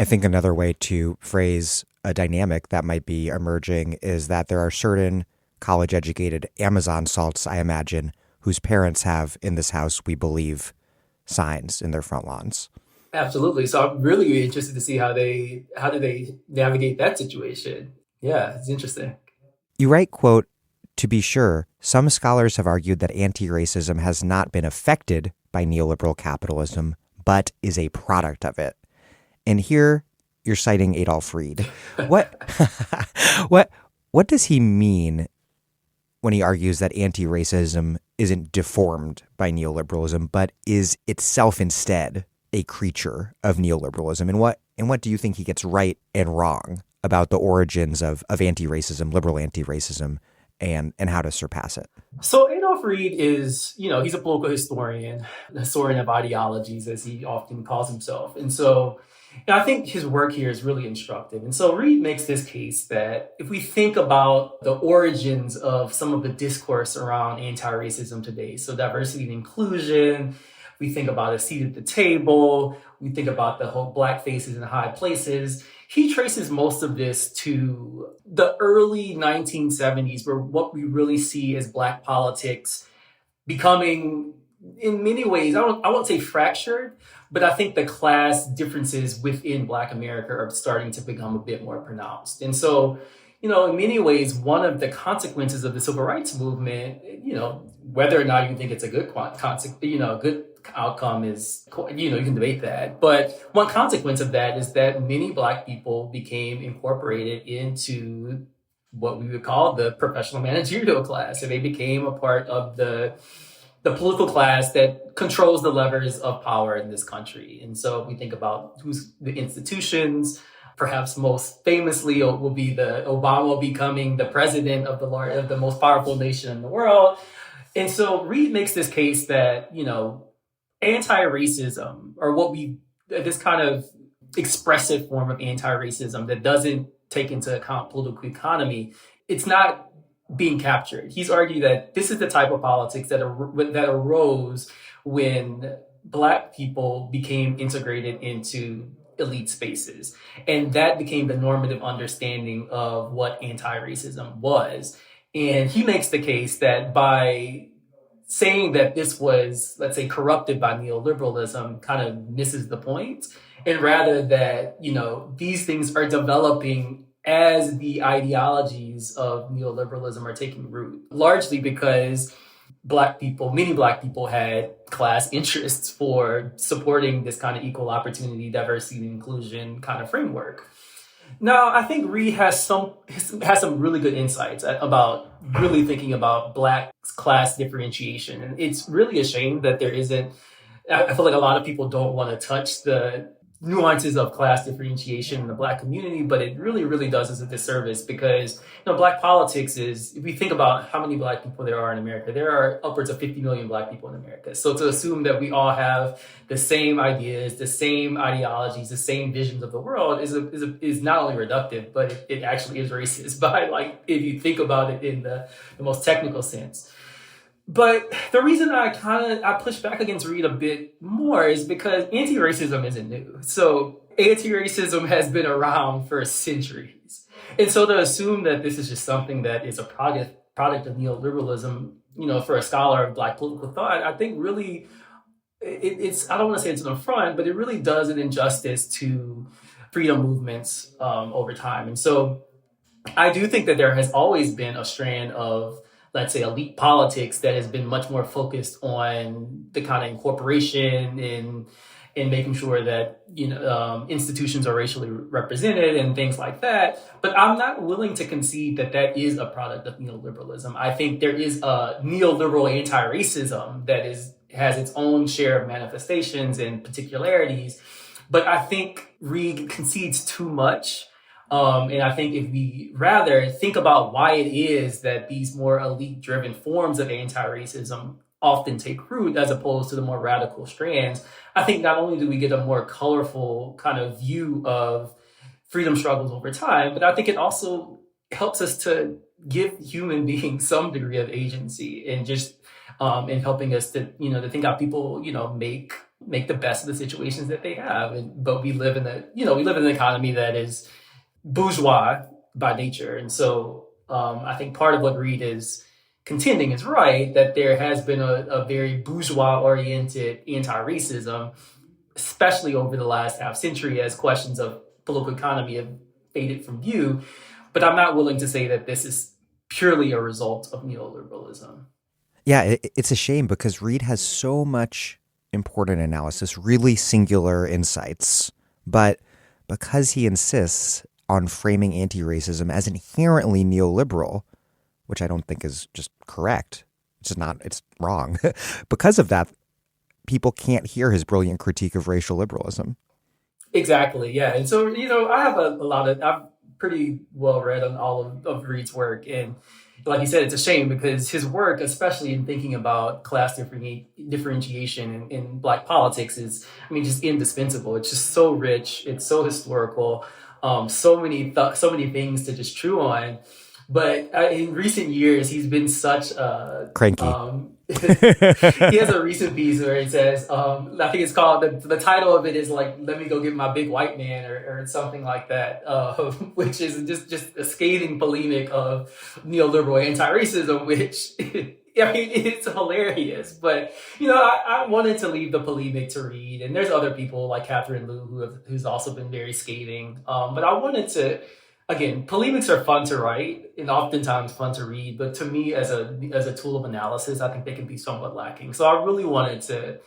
I think another way to phrase a dynamic that might be emerging is that there are certain college-educated Amazon salts, I imagine, whose parents have, in this house, we believe, signs in their front lawns. Absolutely. So I'm really interested to see how do they navigate that situation. Yeah, it's interesting. You write, quote, "To be sure, some scholars have argued that anti-racism has not been affected by neoliberal capitalism, but is a product of it." And here you're citing Adolf Reed. What does he mean when he argues that anti-racism isn't deformed by neoliberalism, but is itself instead a creature of neoliberalism? And what do you think he gets right and wrong about the origins of anti-racism, liberal anti-racism, and how to surpass it? So Adolf Reed is, he's a political historian of ideologies, as he often calls himself. And so I think his work here is really instructive. And so Reed makes this case that if we think about the origins of some of the discourse around anti-racism today, so diversity and inclusion, we think about a seat at the table, we think about the whole black faces in high places, he traces most of this to the early 1970s, where what we really see as black politics becoming, in many ways, I won't say fractured, but I think the class differences within Black America are starting to become a bit more pronounced. And so, in many ways, one of the consequences of the civil rights movement, whether or not you think it's a good good outcome is, you can debate that. But one consequence of that is that many Black people became incorporated into what we would call the professional managerial class. And they became a part of the political class that controls the levers of power in this country. And so we think about who's the institutions, perhaps most famously will be the Obama becoming the president of the most powerful nation in the world. And so Reed makes this case that, anti-racism, or this kind of expressive form of anti-racism that doesn't take into account political economy, it's not being captured. He's argued that this is the type of politics that arose when Black people became integrated into elite spaces. And that became the normative understanding of what anti-racism was. And he makes the case that by saying that this was, let's say, corrupted by neoliberalism kind of misses the point. And rather that, these things are developing as the ideologies of neoliberalism are taking root, largely because many Black people had class interests for supporting this kind of equal opportunity, diversity, and inclusion kind of framework. Now, I think Reed has some really good insights about really thinking about Black class differentiation. And it's really a shame that there isn't, I feel like a lot of people don't want to touch the nuances of class differentiation in the Black community, but it really, really does us a disservice because, Black politics is, if we think about how many Black people there are in America, there are upwards of 50 million Black people in America. So to assume that we all have the same ideas, the same ideologies, the same visions of the world is not only reductive, but it actually is racist by if you think about it in the most technical sense. But the reason I push back against Reed a bit more is because anti-racism isn't new. So anti-racism has been around for centuries. And so to assume that this is just something that is a product of neoliberalism, for a scholar of Black political thought, I think really it's I don't want to say it's an affront, but it really does an injustice to freedom movements over time. And so I do think that there has always been a strand of, let's say, elite politics that has been much more focused on the kind of incorporation in making sure that institutions are racially represented and things like that. But I'm not willing to concede that that is a product of neoliberalism. I think there is a neoliberal anti-racism that has its own share of manifestations and particularities. But I think Reed concedes too much. And I think if we rather think about why it is that these more elite-driven forms of anti-racism often take root as opposed to the more radical strands, I think not only do we get a more colorful kind of view of freedom struggles over time, but I think it also helps us to give human beings some degree of agency and just in helping us to think how people make the best of the situations that they have. But we live in an economy that is bourgeois by nature. And so I think part of what Reed is contending is right, that there has been a very bourgeois-oriented anti-racism, especially over the last half century as questions of political economy have faded from view. But I'm not willing to say that this is purely a result of neoliberalism. Yeah, it's a shame because Reed has so much important analysis, really singular insights. But because he insists on framing anti-racism as inherently neoliberal, which I don't think is just correct. It's wrong. Because of that, people can't hear his brilliant critique of racial liberalism. Exactly, yeah. And so, I'm pretty well read on all of Reed's work. And like you said, it's a shame because his work, especially in thinking about class differentiation in Black politics is, just indispensable. It's just so rich. It's so historical. So many things to just chew on. But in recent years, he's been such a cranky. He has a recent piece where it says, I think it's called, the title of it is like, "Let me go get my big white man," or something like that, which is just a scathing polemic of neoliberal anti-racism, which it's hilarious. But, I wanted to leave the polemic to Reed, and there's other people like Catherine Liu who's also been very scathing. But I wanted to, again, polemics are fun to write and oftentimes fun to read, but to me as a tool of analysis, I think they can be somewhat lacking. So I really wanted to,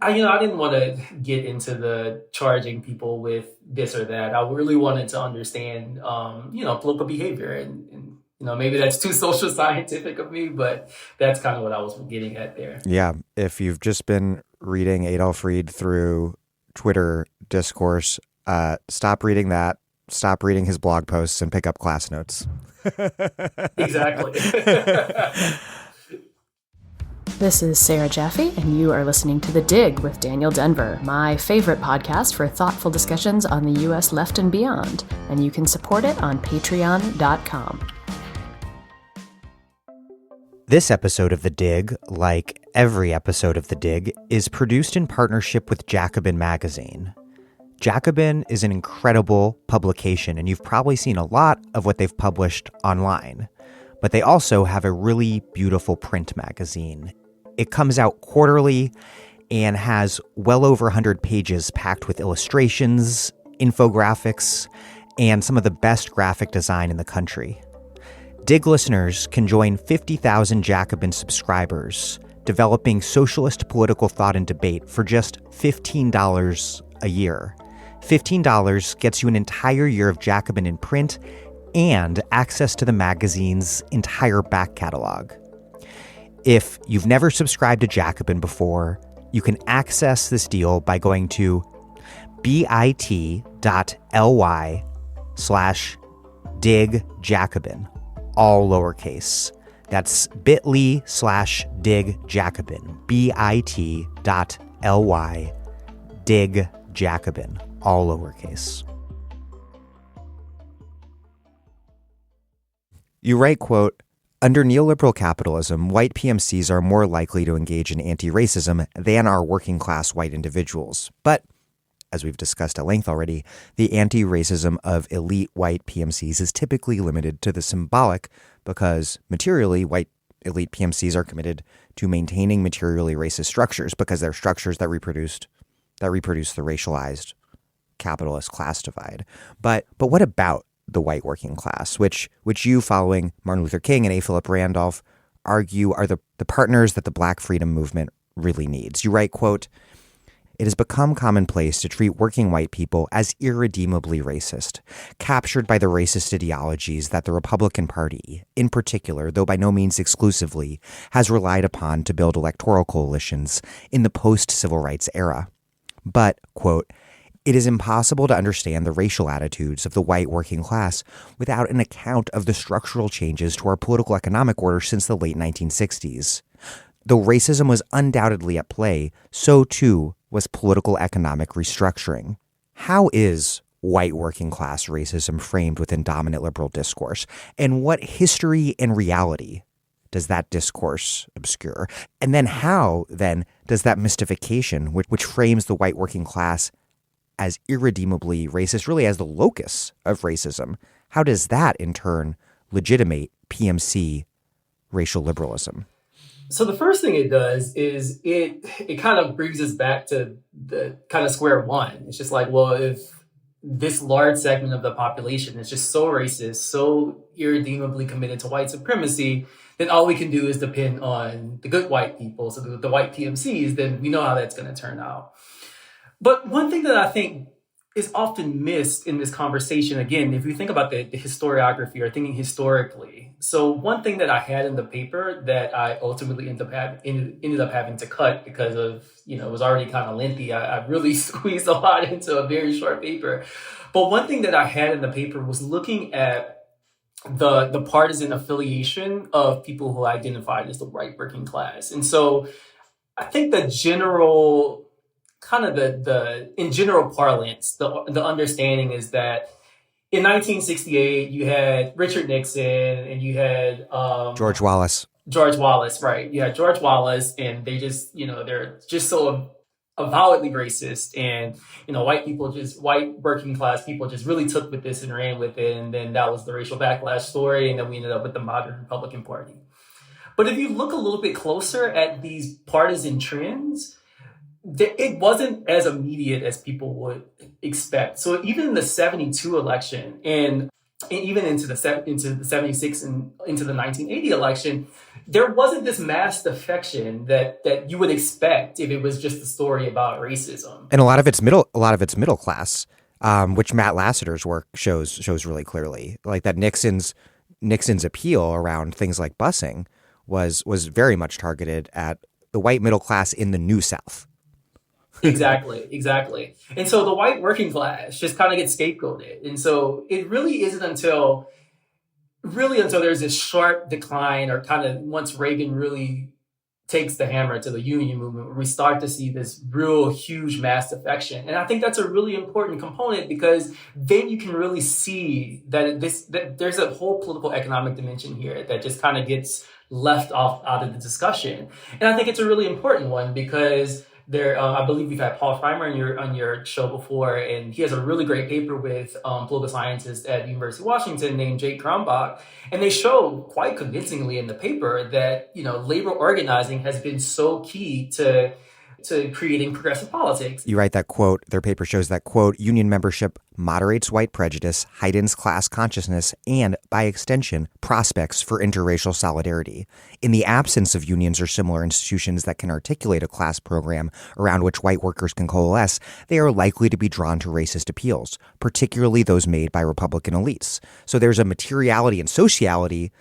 I didn't want to get into the charging people with this or that. I really wanted to understand, political behavior and maybe that's too social scientific of me, but that's kind of what I was getting at there. Yeah. If you've just been reading Adolf Reed through Twitter discourse, stop reading that. Stop reading his blog posts and pick up class notes. Exactly. This is Sarah Jaffe, and you are listening to The Dig with Daniel Denver, my favorite podcast for thoughtful discussions on the U.S. left and beyond, and you can support it on patreon.com. This episode of The Dig, like every episode of The Dig, is produced in partnership with Jacobin Magazine. Jacobin is an incredible publication, and you've probably seen a lot of what they've published online. But they also have a really beautiful print magazine. It comes out quarterly and has well over 100 pages packed with illustrations, infographics, and some of the best graphic design in the country. Dig listeners can join 50,000 Jacobin subscribers developing socialist political thought and debate for just $15 a year. $15 gets you an entire year of Jacobin in print and access to the magazine's entire back catalog. If you've never subscribed to Jacobin before, you can access this deal by going to bit.ly/digjacobin, all lowercase. That's bit.ly/digjacobin, bit.ly/digjacobin, all lowercase. You write, quote, "Under neoliberal capitalism, white PMCs are more likely to engage in anti-racism than are working-class white individuals. But, as we've discussed at length already, the anti-racism of elite white PMCs is typically limited to the symbolic because, materially, white elite PMCs are committed to maintaining materially racist structures because they're structures that reproduce the racialized capitalist class divide. But what about the white working class, which you, following Martin Luther King and A. Philip Randolph, argue are the partners that the Black freedom movement really needs? You write, quote, "It has become commonplace to treat working white people as irredeemably racist, captured by the racist ideologies that the Republican Party, in particular, though by no means exclusively, has relied upon to build electoral coalitions in the post-civil rights era. But," quote, "it is impossible to understand the racial attitudes of the white working class without an account of the structural changes to our political economic order since the late 1960s. Though racism was undoubtedly at play, so too was political economic restructuring. How is white working class racism framed within dominant liberal discourse? And what history and reality does that discourse obscure? And then how, does that mystification, which frames the white working class as irredeemably racist, really as the locus of racism, how does that in turn legitimate PMC racial liberalism?" So the first thing it does is it kind of brings us back to the kind of square one. It's just like, well, if this large segment of the population is just so racist, so irredeemably committed to white supremacy, then all we can do is depend on the good white people, so the white PMCs, then we know how that's going to turn out. But one thing that I think is often missed in this conversation, again, if you think about the historiography or thinking historically. So one thing that I had in the paper that I ultimately ended up having to cut because of, it was already kind of lengthy. I really squeezed a lot into a very short paper. But one thing that I had in the paper was looking at the partisan affiliation of people who identified as the white working class. And so I think the general kind of in general parlance, the understanding is that in 1968, you had Richard Nixon and you had George Wallace. Right. You had George Wallace, and they just, they're just so avowedly racist. And, white working class people just really took with this and ran with it. And then that was the racial backlash story. And then we ended up with the modern Republican Party. But if you look a little bit closer at these partisan trends, it wasn't as immediate as people would expect. So even in the 72 election and even into the 76 and into the 1980 election, there wasn't this mass defection that you would expect if it was just a story about racism. And a lot of it's middle class, which Matt Lasseter's work shows really clearly. Like that Nixon's appeal around things like busing was very much targeted at the white middle class in the New South. Exactly. And so the white working class just kind of gets scapegoated. And so it really isn't until there's this sharp decline, or kind of once Reagan really takes the hammer to the union movement, where we start to see this real huge mass defection. And I think that's a really important component, because then you can really see that there's a whole political economic dimension here that just kind of gets left off out of the discussion. And I think it's a really important one because I believe we've had Paul Freimer on your show before, and he has a really great paper with political scientist at University of Washington named Jake Cronbach, and they show quite convincingly in the paper that labor organizing has been so key to creating progressive politics. You write that quote, their paper shows that, quote, union membership moderates white prejudice, heightens class consciousness, and, by extension, prospects for interracial solidarity. In the absence of unions or similar institutions that can articulate a class program around which white workers can coalesce, they are likely to be drawn to racist appeals, particularly those made by Republican elites. So there's a materiality and sociality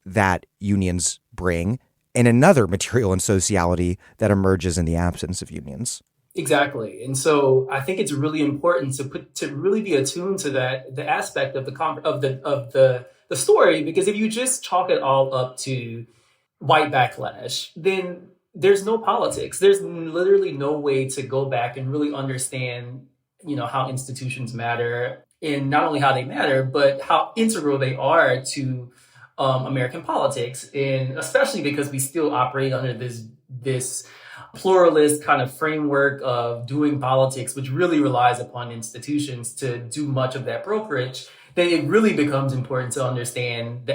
that unions bring, and another material and sociality that emerges in the absence of unions. Exactly. And so I think it's really important to really be attuned to the aspect of the story, because if you just chalk it all up to white backlash, then there's no politics. There's literally no way to go back and really understand, how institutions matter, and not only how they matter, but how integral they are to American politics, and especially because we still operate under this pluralist kind of framework of doing politics, which really relies upon institutions to do much of that brokerage. Then it really becomes important to understand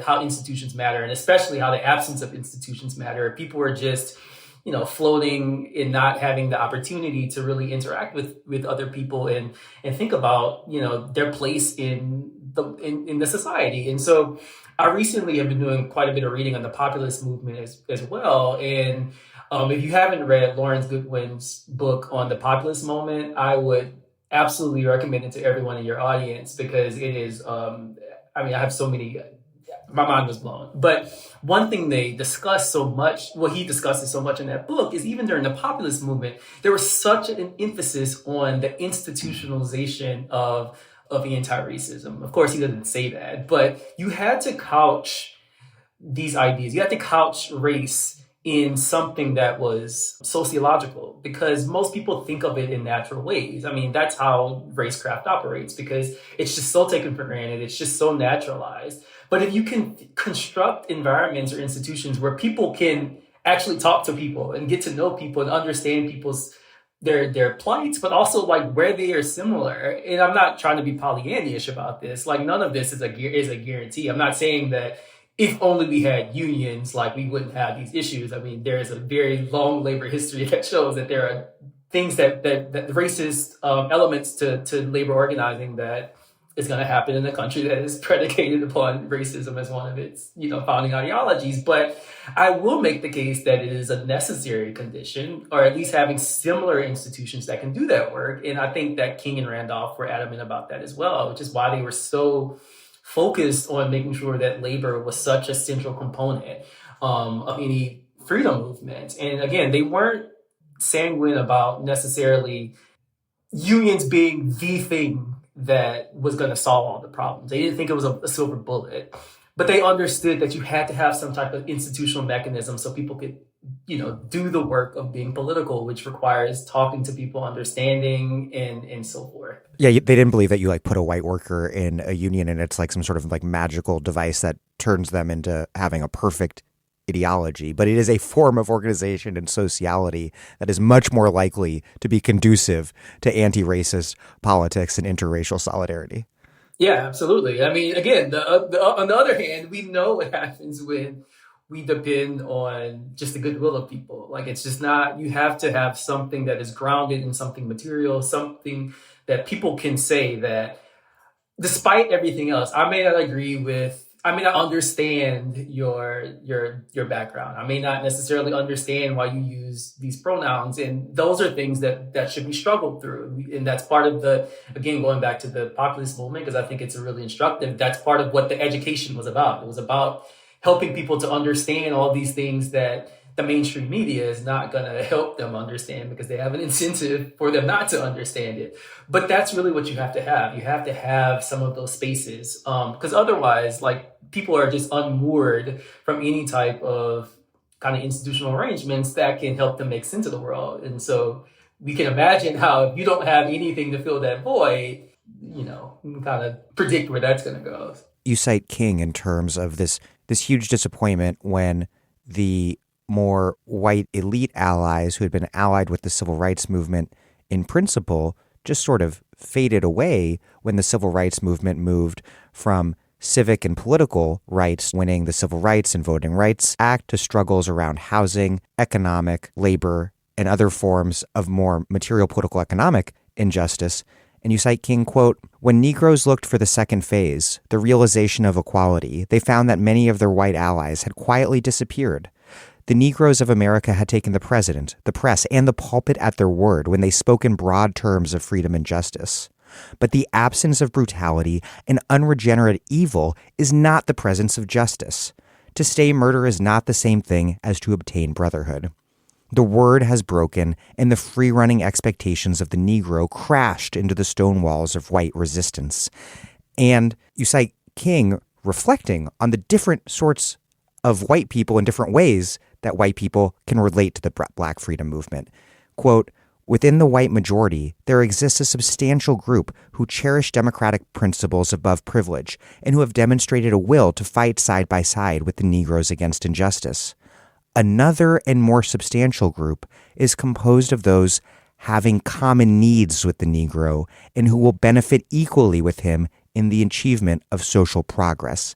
how institutions matter, and especially how the absence of institutions matter. People are just floating and not having the opportunity to really interact with other people and think about their place in the society. And so I recently have been doing quite a bit of reading on the populist movement as well. And if you haven't read Lawrence Goodwin's book on the populist moment, I would absolutely recommend it to everyone in your audience, because it is, I have so many, my mind was blown. But one thing he discusses so much in that book is even during the populist movement, there was such an emphasis on the institutionalization of anti-racism. Of course, he doesn't say that, but you had to couch these ideas. You had to couch race in something that was sociological, because most people think of it in natural ways. That's how racecraft operates, because it's just so taken for granted. It's just so naturalized. But if you can construct environments or institutions where people can actually talk to people and get to know people and understand their plights, but also like where they are similar. And I'm not trying to be Pollyannish about this. Like, none of this is a guarantee. I'm not saying that if only we had unions, like, we wouldn't have these issues. There is a very long labor history that shows that there are things that racist elements to labor organizing that is going to happen in a country that is predicated upon racism as one of its, founding ideologies. But I will make the case that it is a necessary condition, or at least having similar institutions that can do that work. And I think that King and Randolph were adamant about that as well, which is why they were so focused on making sure that labor was such a central component of any freedom movement. And again, they weren't sanguine about necessarily unions being the thing that was going to solve all the problems. They didn't think it was a silver bullet, but they understood that you had to have some type of institutional mechanism so people could, do the work of being political, which requires talking to people, understanding, and so forth. Yeah, they didn't believe that you put a white worker in a union and it's like some sort of like magical device that turns them into having a perfect ideology, but it is a form of organization and sociality that is much more likely to be conducive to anti-racist politics and interracial solidarity. Yeah, absolutely. Again, on the other hand, we know what happens when we depend on just the goodwill of people. Like, it's just not, you have to have something that is grounded in something material, something that people can say that despite everything else, I may not understand your background. I may not necessarily understand why you use these pronouns. And those are things that should be struggled through. And that's part of again, going back to the populist movement, because I think it's really instructive. That's part of what the education was about. It was about helping people to understand all these things that the mainstream media is not going to help them understand, because they have an incentive for them not to understand it. But that's really what you have to have. You have to have some of those spaces, because otherwise, people are just unmoored from any type of kind of institutional arrangements that can help them make sense of the world. And so we can imagine how, if you don't have anything to fill that void, you can kind of predict where that's going to go. You cite King in terms of this this huge disappointment when the more white elite allies who had been allied with the civil rights movement in principle just sort of faded away when the civil rights movement moved from civic and political rights, winning the Civil Rights and Voting Rights Act, to struggles around housing, economic, labor, and other forms of more material political economic injustice. And you cite King, quote, "When Negroes looked for the second phase, the realization of equality, they found that many of their white allies had quietly disappeared. The Negroes of America had taken the president, the press, and the pulpit at their word when they spoke in broad terms of freedom and justice. But the absence of brutality and unregenerate evil is not the presence of justice. To stay murder is not the same thing as to obtain brotherhood. The word has broken, and the free-running expectations of the Negro crashed into the stone walls of white resistance." And you cite King reflecting on the different sorts of white people in different ways that white people can relate to the Black freedom movement. Quote, "Within the white majority, there exists a substantial group who cherish democratic principles above privilege and who have demonstrated a will to fight side by side with the Negroes against injustice. Another and more substantial group is composed of those having common needs with the Negro and who will benefit equally with him in the achievement of social progress."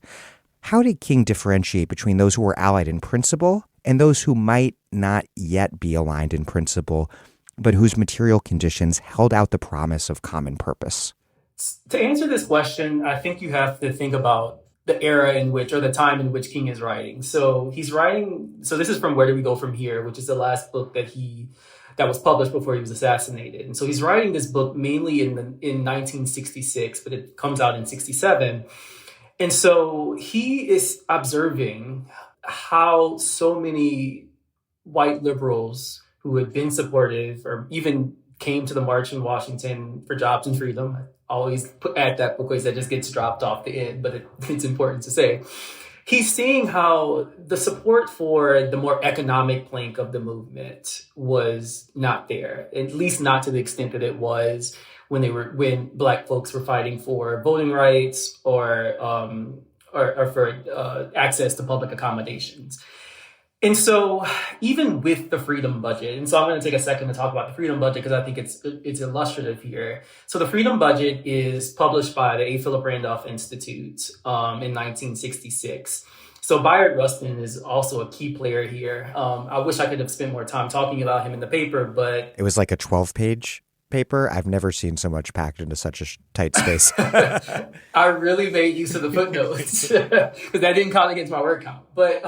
How did King differentiate between those who were allied in principle and those who might not yet be aligned in principle, but whose material conditions held out the promise of common purpose? To answer this question, I think you have to think about the era in which, or the time in which King is writing. So this is from Where Do We Go From Here, which is the last book that was published before he was assassinated. And so he's writing this book mainly in 1966, but it comes out in 67. And so he is observing how so many white liberals who had been supportive or even came to the march in Washington for jobs and freedom. I always add that because that just gets dropped off the end, but it's important to say. He's seeing how the support for the more economic plank of the movement was not there, at least not to the extent that it was when Black folks were fighting for voting rights or for access to public accommodations. And so even with the freedom budget, and so I'm going to take a second to talk about the freedom budget because I think it's illustrative here. So the freedom budget is published by the A. Philip Randolph Institute in 1966. So Bayard Rustin is also a key player here. I wish I could have spent more time talking about him in the paper, but... It was like a 12-page paper. I've never seen so much packed into such a tight space. I really made use of the footnotes because that didn't count against my word count. But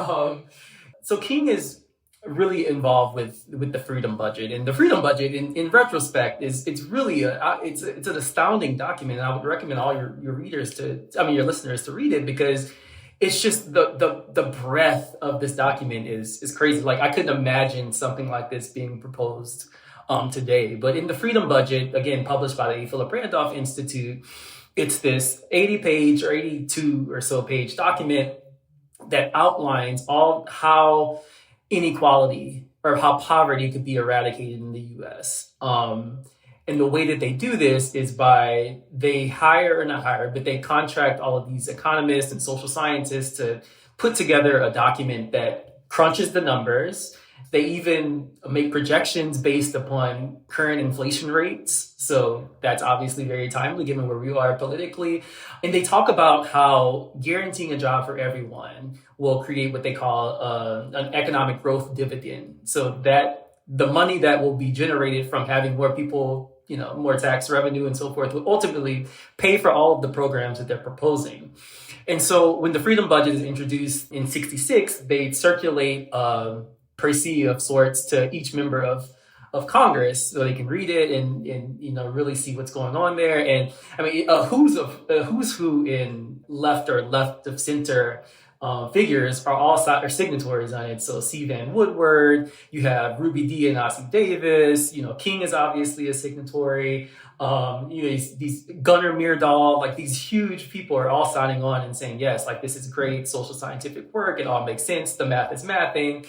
so King is really involved with the freedom budget, and the freedom budget, in retrospect, it's really it's an astounding document. And I would recommend all your your listeners to read it because it's just the breadth of this document is crazy. Like I couldn't imagine something like this being proposed today. But in the freedom budget, again, published by the A. Philip Randolph Institute, it's this 80-page or 82 or so page document that outlines how inequality or how poverty could be eradicated in the U.S. And the way that they do this is they contract all of these economists and social scientists to put together a document that crunches the numbers. They even make projections based upon current inflation rates. So that's obviously very timely given where we are politically. And they talk about how guaranteeing a job for everyone will create what they call an economic growth dividend. So that the money that will be generated from having more people, more tax revenue and so forth will ultimately pay for all of the programs that they're proposing. And so when the freedom budget is introduced in 66, they circulate précis of sorts to each member of Congress so they can read it and really see what's going on there. And I mean, who's who in left of center figures are all signatories on it. So C. Van Woodward, you have Ruby Dee and Ossie Davis, King is obviously a signatory. These Gunnar Myrdal, like these huge people are all signing on and saying, yes, like this is great social scientific work. It all makes sense. The math is mathing.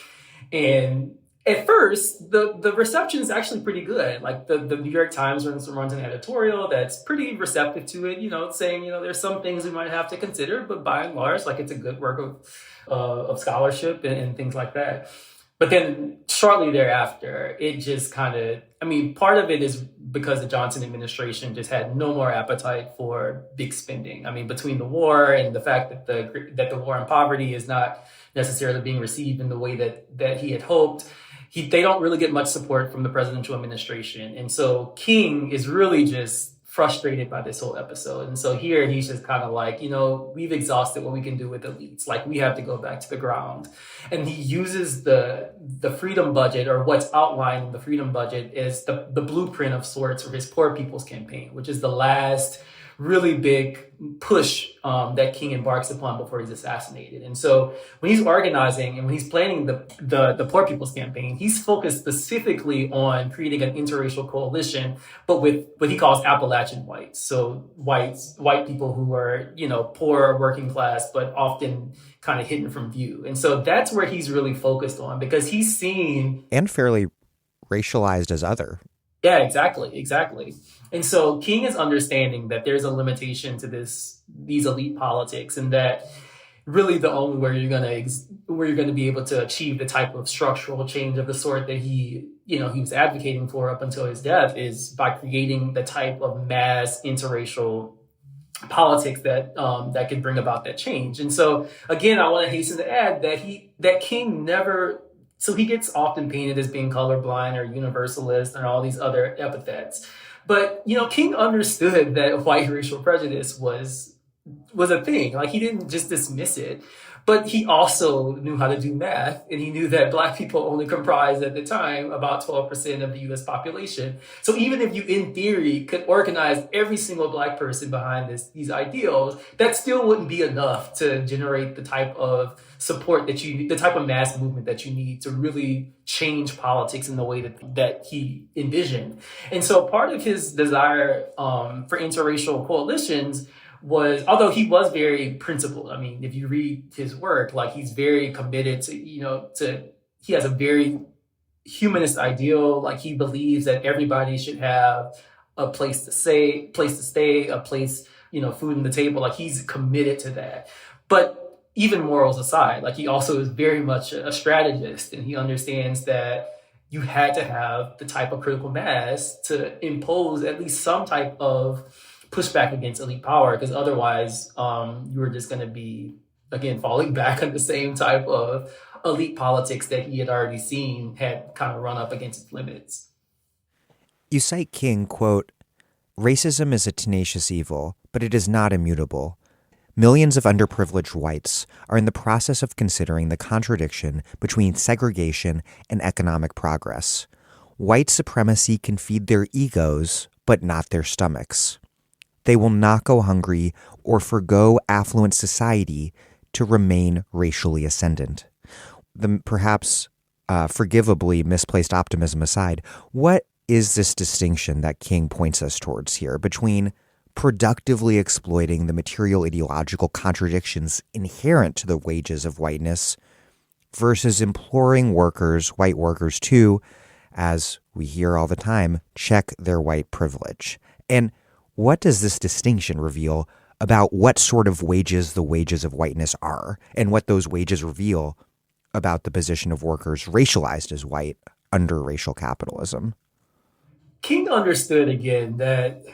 And at first, the reception is actually pretty good. Like the New York Times runs an editorial that's pretty receptive to it, saying, there's some things we might have to consider, but by and large, like it's a good work of scholarship and things like that. But then shortly thereafter, it just kind of, part of it is because the Johnson administration just had no more appetite for big spending. Between the war and the fact that the war on poverty is not necessarily being received in the way that he had hoped, they don't really get much support from the presidential administration. And so King is really just frustrated by this whole episode. And so here he's just kind of like, we've exhausted what we can do with elites. Like, we have to go back to the ground. And he uses the freedom budget, or what's outlined in the freedom budget, is the blueprint of sorts for his Poor People's Campaign, which is the last really big push that King embarks upon before he's assassinated. And so when he's organizing and when he's planning the Poor People's Campaign, he's focused specifically on creating an interracial coalition, but with what he calls Appalachian whites. So white people who are, poor, working class, but often kind of hidden from view. And so that's where he's really focused on, because he's seen... And fairly racialized as other. Yeah, exactly. And so King is understanding that there's a limitation to these elite politics, and that really the only where you're going to be able to achieve the type of structural change of the sort that he was advocating for up until his death is by creating the type of mass interracial politics that could bring about that change. And so again, I want to hasten to add that King never... So he gets often painted as being colorblind or universalist and all these other epithets. But, King understood that white racial prejudice was a thing. Like, he didn't just dismiss it, but he also knew how to do math. And he knew that Black people only comprised at the time about 12% of the U.S. population. So even if you, in theory, could organize every single Black person behind these ideals, that still wouldn't be enough to generate the type of support that you need, the type of mass movement that you need to really change politics in the way that he envisioned. And so part of his desire for interracial coalitions was, although he was very principled. If you read his work, like, he's very committed to, he has a very humanist ideal. Like, he believes that everybody should have a place to stay, a place, food on the table. Like, he's committed to that. But even morals aside, like, he also is very much a strategist, and he understands that you had to have the type of critical mass to impose at least some type of pushback against elite power, because otherwise you were just going to be, again, falling back on the same type of elite politics that he had already seen had kind of run up against its limits. You cite King, quote, "Racism is a tenacious evil, but it is not immutable. Millions of underprivileged whites are in the process of considering the contradiction between segregation and economic progress. White supremacy can feed their egos, but not their stomachs. They will not go hungry or forgo affluent society to remain racially ascendant." The perhaps forgivably misplaced optimism aside, what is this distinction that King points us towards here between productively exploiting the material ideological contradictions inherent to the wages of whiteness versus imploring white workers to, as we hear all the time, check their white privilege? And what does this distinction reveal about what sort of wages the wages of whiteness are, and what those wages reveal about the position of workers racialized as white under racial capitalism? King understood, again, that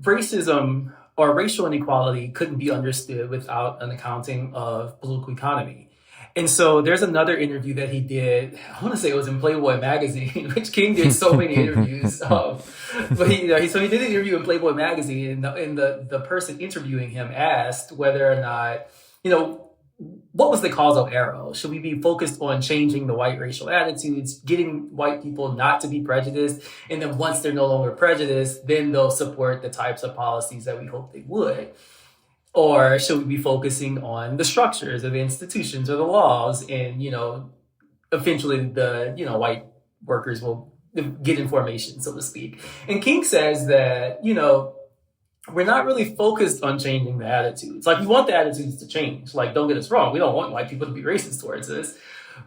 racism or racial inequality couldn't be understood without an accounting of political economy. And so there's another interview that he did, I want to say it was in Playboy magazine, which King did so many interviews. But he did an interview in Playboy magazine, and the person interviewing him asked whether or not, what was the causal error? Should we be focused on changing the white racial attitudes, getting white people not to be prejudiced, and then once they're no longer prejudiced, then they'll support the types of policies that we hope they would? Or should we be focusing on the structures or the institutions or the laws, and, eventually the, white workers will get information, so to speak? And King says that, we're not really focused on changing the attitudes. Like, we want the attitudes to change. Like, don't get us wrong. We don't want white people to be racist towards us.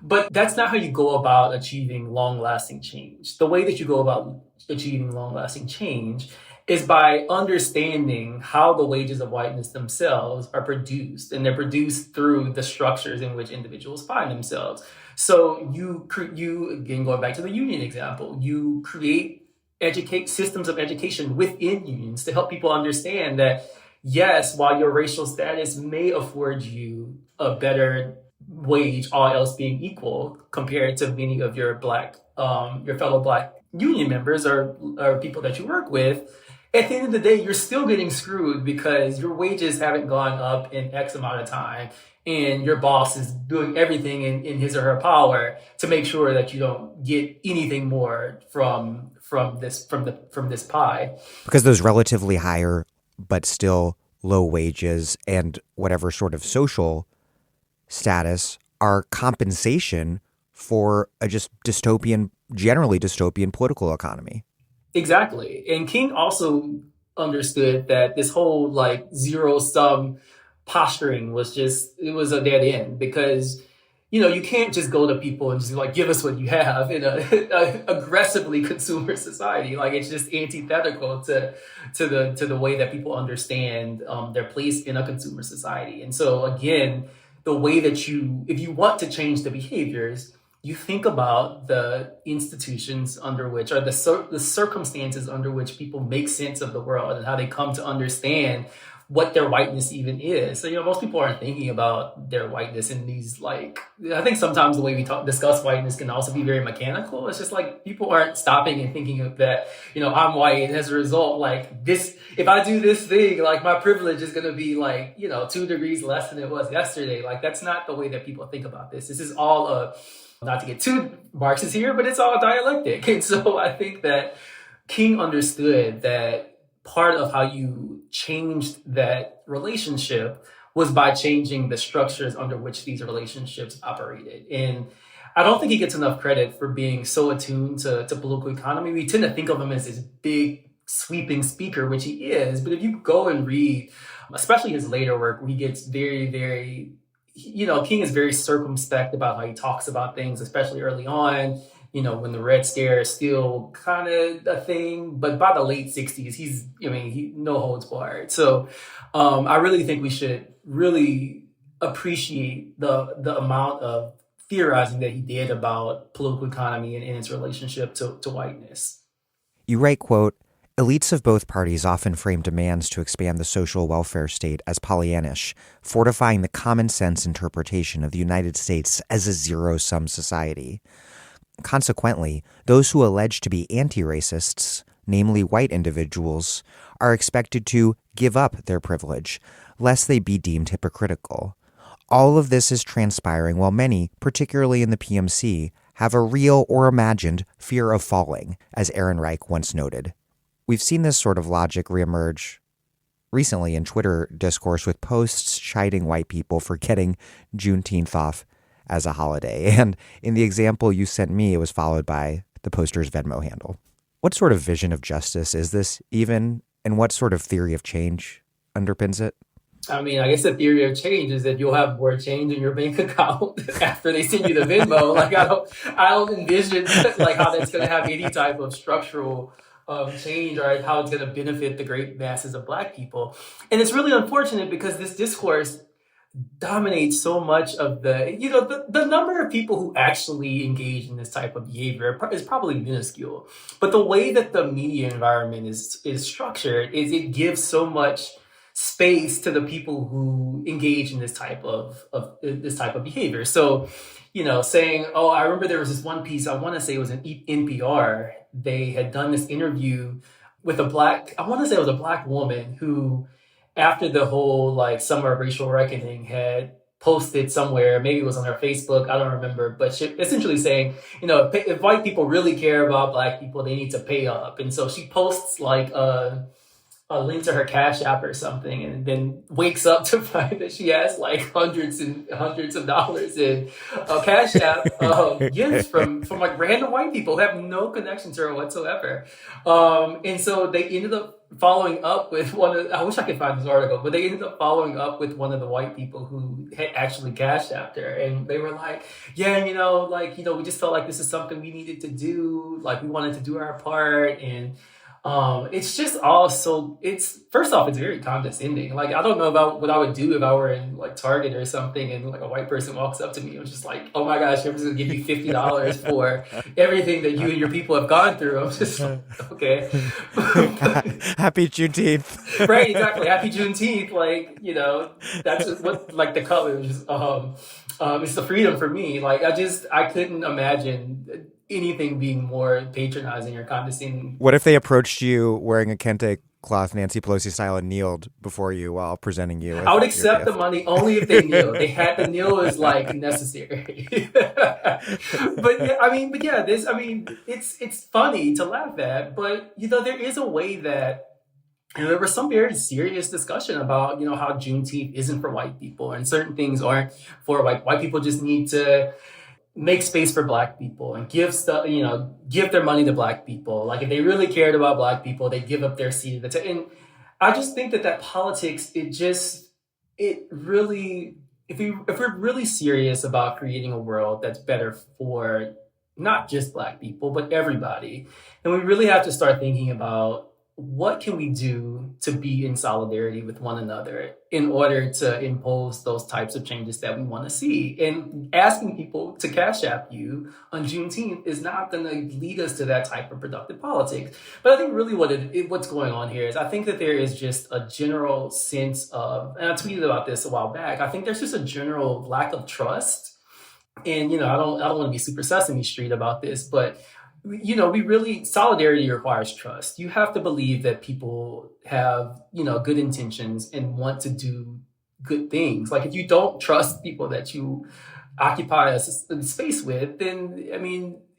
But that's not how you go about achieving long-lasting change. The way that you go about achieving long-lasting change is by understanding how the wages of whiteness themselves are produced, and they're produced through the structures in which individuals find themselves. So you again, going back to the union example, you create educate systems of education within unions to help people understand that yes, while your racial status may afford you a better wage, all else being equal, compared to many of your your fellow Black union members or people that you work with, at the end of the day, you're still getting screwed because your wages haven't gone up in X amount of time, and your boss is doing everything in his or her power to make sure that you don't get anything more from this pie. Because those relatively higher but still low wages and whatever sort of social status are compensation for a just generally dystopian political economy. Exactly. And King also understood that this whole like zero sum posturing was a dead end, because you can't just go to people and just like give us what you have in a aggressively consumer society. Like, it's just antithetical to the way that people understand their place in a consumer society. And so again, the way that if you want to change the behaviors, you think about the institutions under which, or the circumstances under which people make sense of the world and how they come to understand what their whiteness even is. So, most people aren't thinking about their whiteness in these, like, I think sometimes the way we discuss whiteness can also be very mechanical. It's just like people aren't stopping and thinking of that, I'm white, and as a result, like this, if I do this thing, like my privilege is going to be like, 2 degrees less than it was yesterday. Like, that's not the way that people think about this. This is all not to get too Marxist here, but it's all dialectic. And so I think that King understood that part of how you changed that relationship was by changing the structures under which these relationships operated. And I don't think he gets enough credit for being so attuned to political economy. We tend to think of him as this big, sweeping speaker, which he is. But if you go and read, especially his later work, where he gets very, very, King is very circumspect about how he talks about things, especially early on, when the Red Scare is still kind of a thing. But by the late 60s, he no holds barred. So I really think we should really appreciate the amount of theorizing that he did about political economy and its relationship to whiteness. You write, quote, "Elites of both parties often frame demands to expand the social welfare state as Pollyannish, fortifying the common sense interpretation of the United States as a zero-sum society. Consequently, those who allege to be anti-racists, namely white individuals, are expected to give up their privilege, lest they be deemed hypocritical. All of this is transpiring while many, particularly in the PMC, have a real or imagined fear of falling, as Aaron Reich once noted." We've seen this sort of logic reemerge recently in Twitter discourse with posts chiding white people for getting Juneteenth off as a holiday. And in the example you sent me, it was followed by the poster's Venmo handle. What sort of vision of justice is this even? And what sort of theory of change underpins it? I mean, I guess the theory of change is that you'll have more change in your bank account after they send you the Venmo. Like, I don't envision like how that's going to have any type of structural change, or how it's going to benefit the great masses of Black people. And it's really unfortunate because this discourse dominates so much of the number of people who actually engage in this type of behavior is probably minuscule. But the way that the media environment is structured is it gives so much space to the people who engage in this type of behavior. So, saying, oh, I remember there was this one piece, I want to say it was an NPR. They had done this interview with a Black woman who, after the whole like summer of racial reckoning, had posted somewhere, maybe it was on her Facebook, I don't remember, but she essentially saying, if white people really care about Black people, they need to pay up. And so she posts like a a link to her Cash App or something, and then wakes up to find that she has like hundreds and hundreds of dollars in Cash App gifts from like random white people who have no connection to her whatsoever. And so they ended up following up with I wish I could find this article, but they ended up following up with one of the white people who had actually Cash Apped her. And they were like, yeah, we just felt like this is something we needed to do. Like, we wanted to do our part. And it's just first off, it's very condescending. Like, I don't know about what I would do if I were in like Target or something and like a white person walks up to me and was just like, oh my gosh, I'm just gonna give you $50 for everything that you and your people have gone through. I'm just like, okay. Happy Juneteenth. Right, exactly. Happy Juneteenth. Like, that's just what like the colors. It's the freedom for me. Like, I couldn't imagine anything being more patronizing or condescending. What if they approached you wearing a kente cloth, Nancy Pelosi style, and kneeled before you while presenting you? I would accept the money only if they kneel. They had to kneel as like necessary. But yeah, it's funny to laugh at, but there is a way that there was some very serious discussion about how Juneteenth isn't for white people and certain things aren't for white people. Just need to make space for Black people and give their money to Black people. Like, if they really cared about Black people, they give up their seat at the table. And I just think that politics, if we're really serious about creating a world that's better for not just Black people, but everybody, then we really have to start thinking about what can we do to be in solidarity with one another in order to impose those types of changes that we want to see. And asking people to Cash App you on Juneteenth is not going to lead us to that type of productive politics. But I think really what's going on here is I think that there is just a general sense of, and I tweeted about this a while back, I think there's just a general lack of trust. And, I don't want to be super Sesame Street about this, but solidarity requires trust. You have to believe that people have, good intentions and want to do good things. Like, if you don't trust people that you occupy a space with, then,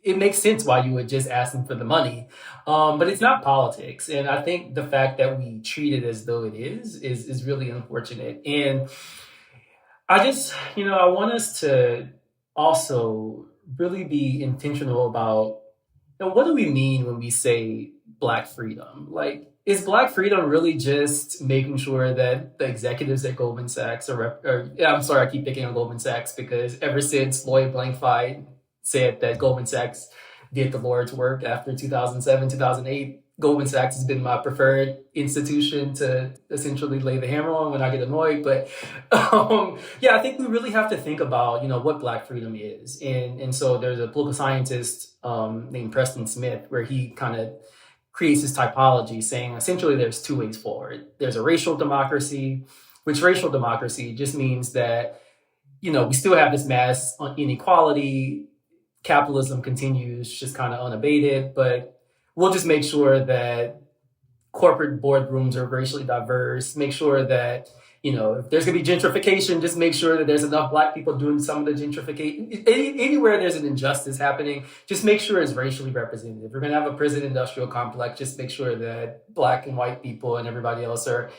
it makes sense why you would just ask them for the money. But it's not politics. And I think the fact that we treat it as though it is really unfortunate. And I just, I want us to also really be intentional about, what do we mean when we say Black freedom? Like, is Black freedom really just making sure that the executives at Goldman Sachs I'm sorry, I keep picking on Goldman Sachs because ever since Lloyd Blankfein said that Goldman Sachs did the Lord's work after 2007, 2008, Goldman Sachs has been my preferred institution to essentially lay the hammer on when I get annoyed. But I think we really have to think about, what Black freedom is. And so there's a political scientist named Preston Smith, where he kind of creates this typology saying essentially there's two ways forward. There's a racial democracy, which racial democracy just means that, we still have this mass inequality. Capitalism continues just kind of unabated, but we'll just make sure that corporate boardrooms are racially diverse, make sure that, if there's going to be gentrification, just make sure that there's enough Black people doing some of the gentrification. Anywhere there's an injustice happening, just make sure it's racially represented. If we're going to have a prison industrial complex, just make sure that Black and white people and everybody else are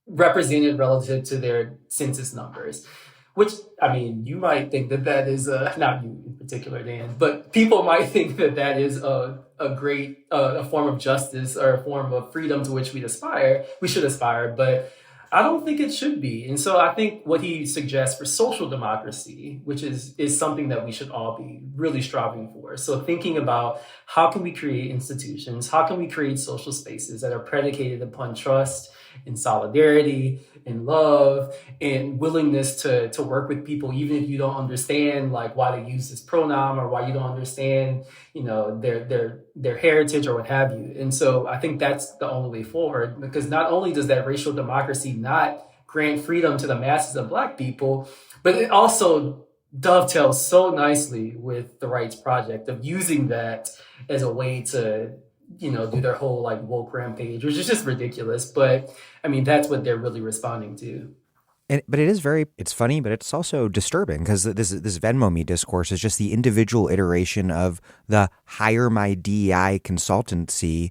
represented relative to their census numbers. Which, you might think that is, not you in particular, Dan, but people might think that is a great a form of justice or a form of freedom to which we should aspire, but I don't think it should be. And so I think what he suggests for social democracy, which is something that we should all be really striving for. So thinking about how can we create institutions, how can we create social spaces that are predicated upon trust and solidarity and love and willingness to work with people, even if you don't understand like why they use this pronoun or why you don't understand, their heritage or what have you. And so I think that's the only way forward, because not only does that racial democracy not grant freedom to the masses of Black people, but it also dovetails so nicely with the Rights Project of using that as a way to do their whole like woke rampage, which is just ridiculous. But that's what they're really responding to. But it's funny, but it's also disturbing because this Venmo me discourse is just the individual iteration of the hire my DEI consultancy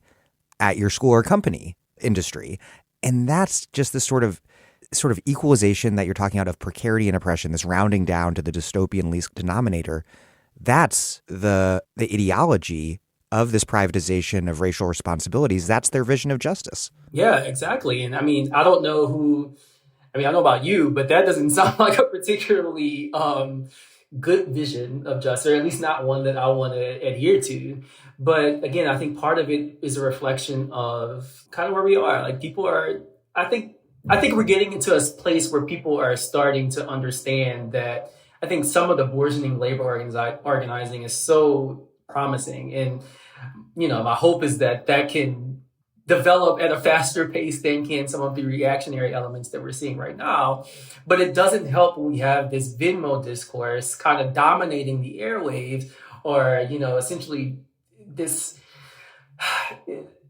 at your school or company. industry. And that's just this sort of equalization that you're talking about of precarity and oppression, this rounding down to the dystopian least denominator. That's the ideology of this privatization of racial responsibilities. That's their vision of justice. Yeah, exactly. And I mean, I don't know I know about you, but that doesn't sound like a particularly good vision of justice, or at least not one that I want to adhere to. But again, I think part of it is a reflection of kind of where we are. Like I think we're getting into a place where people are starting to understand that I think some of the burgeoning labor organizing is so promising. And, my hope is that can develop at a faster pace than can some of the reactionary elements that we're seeing right now. But it doesn't help when we have this Venmo discourse kind of dominating the airwaves, or, essentially this.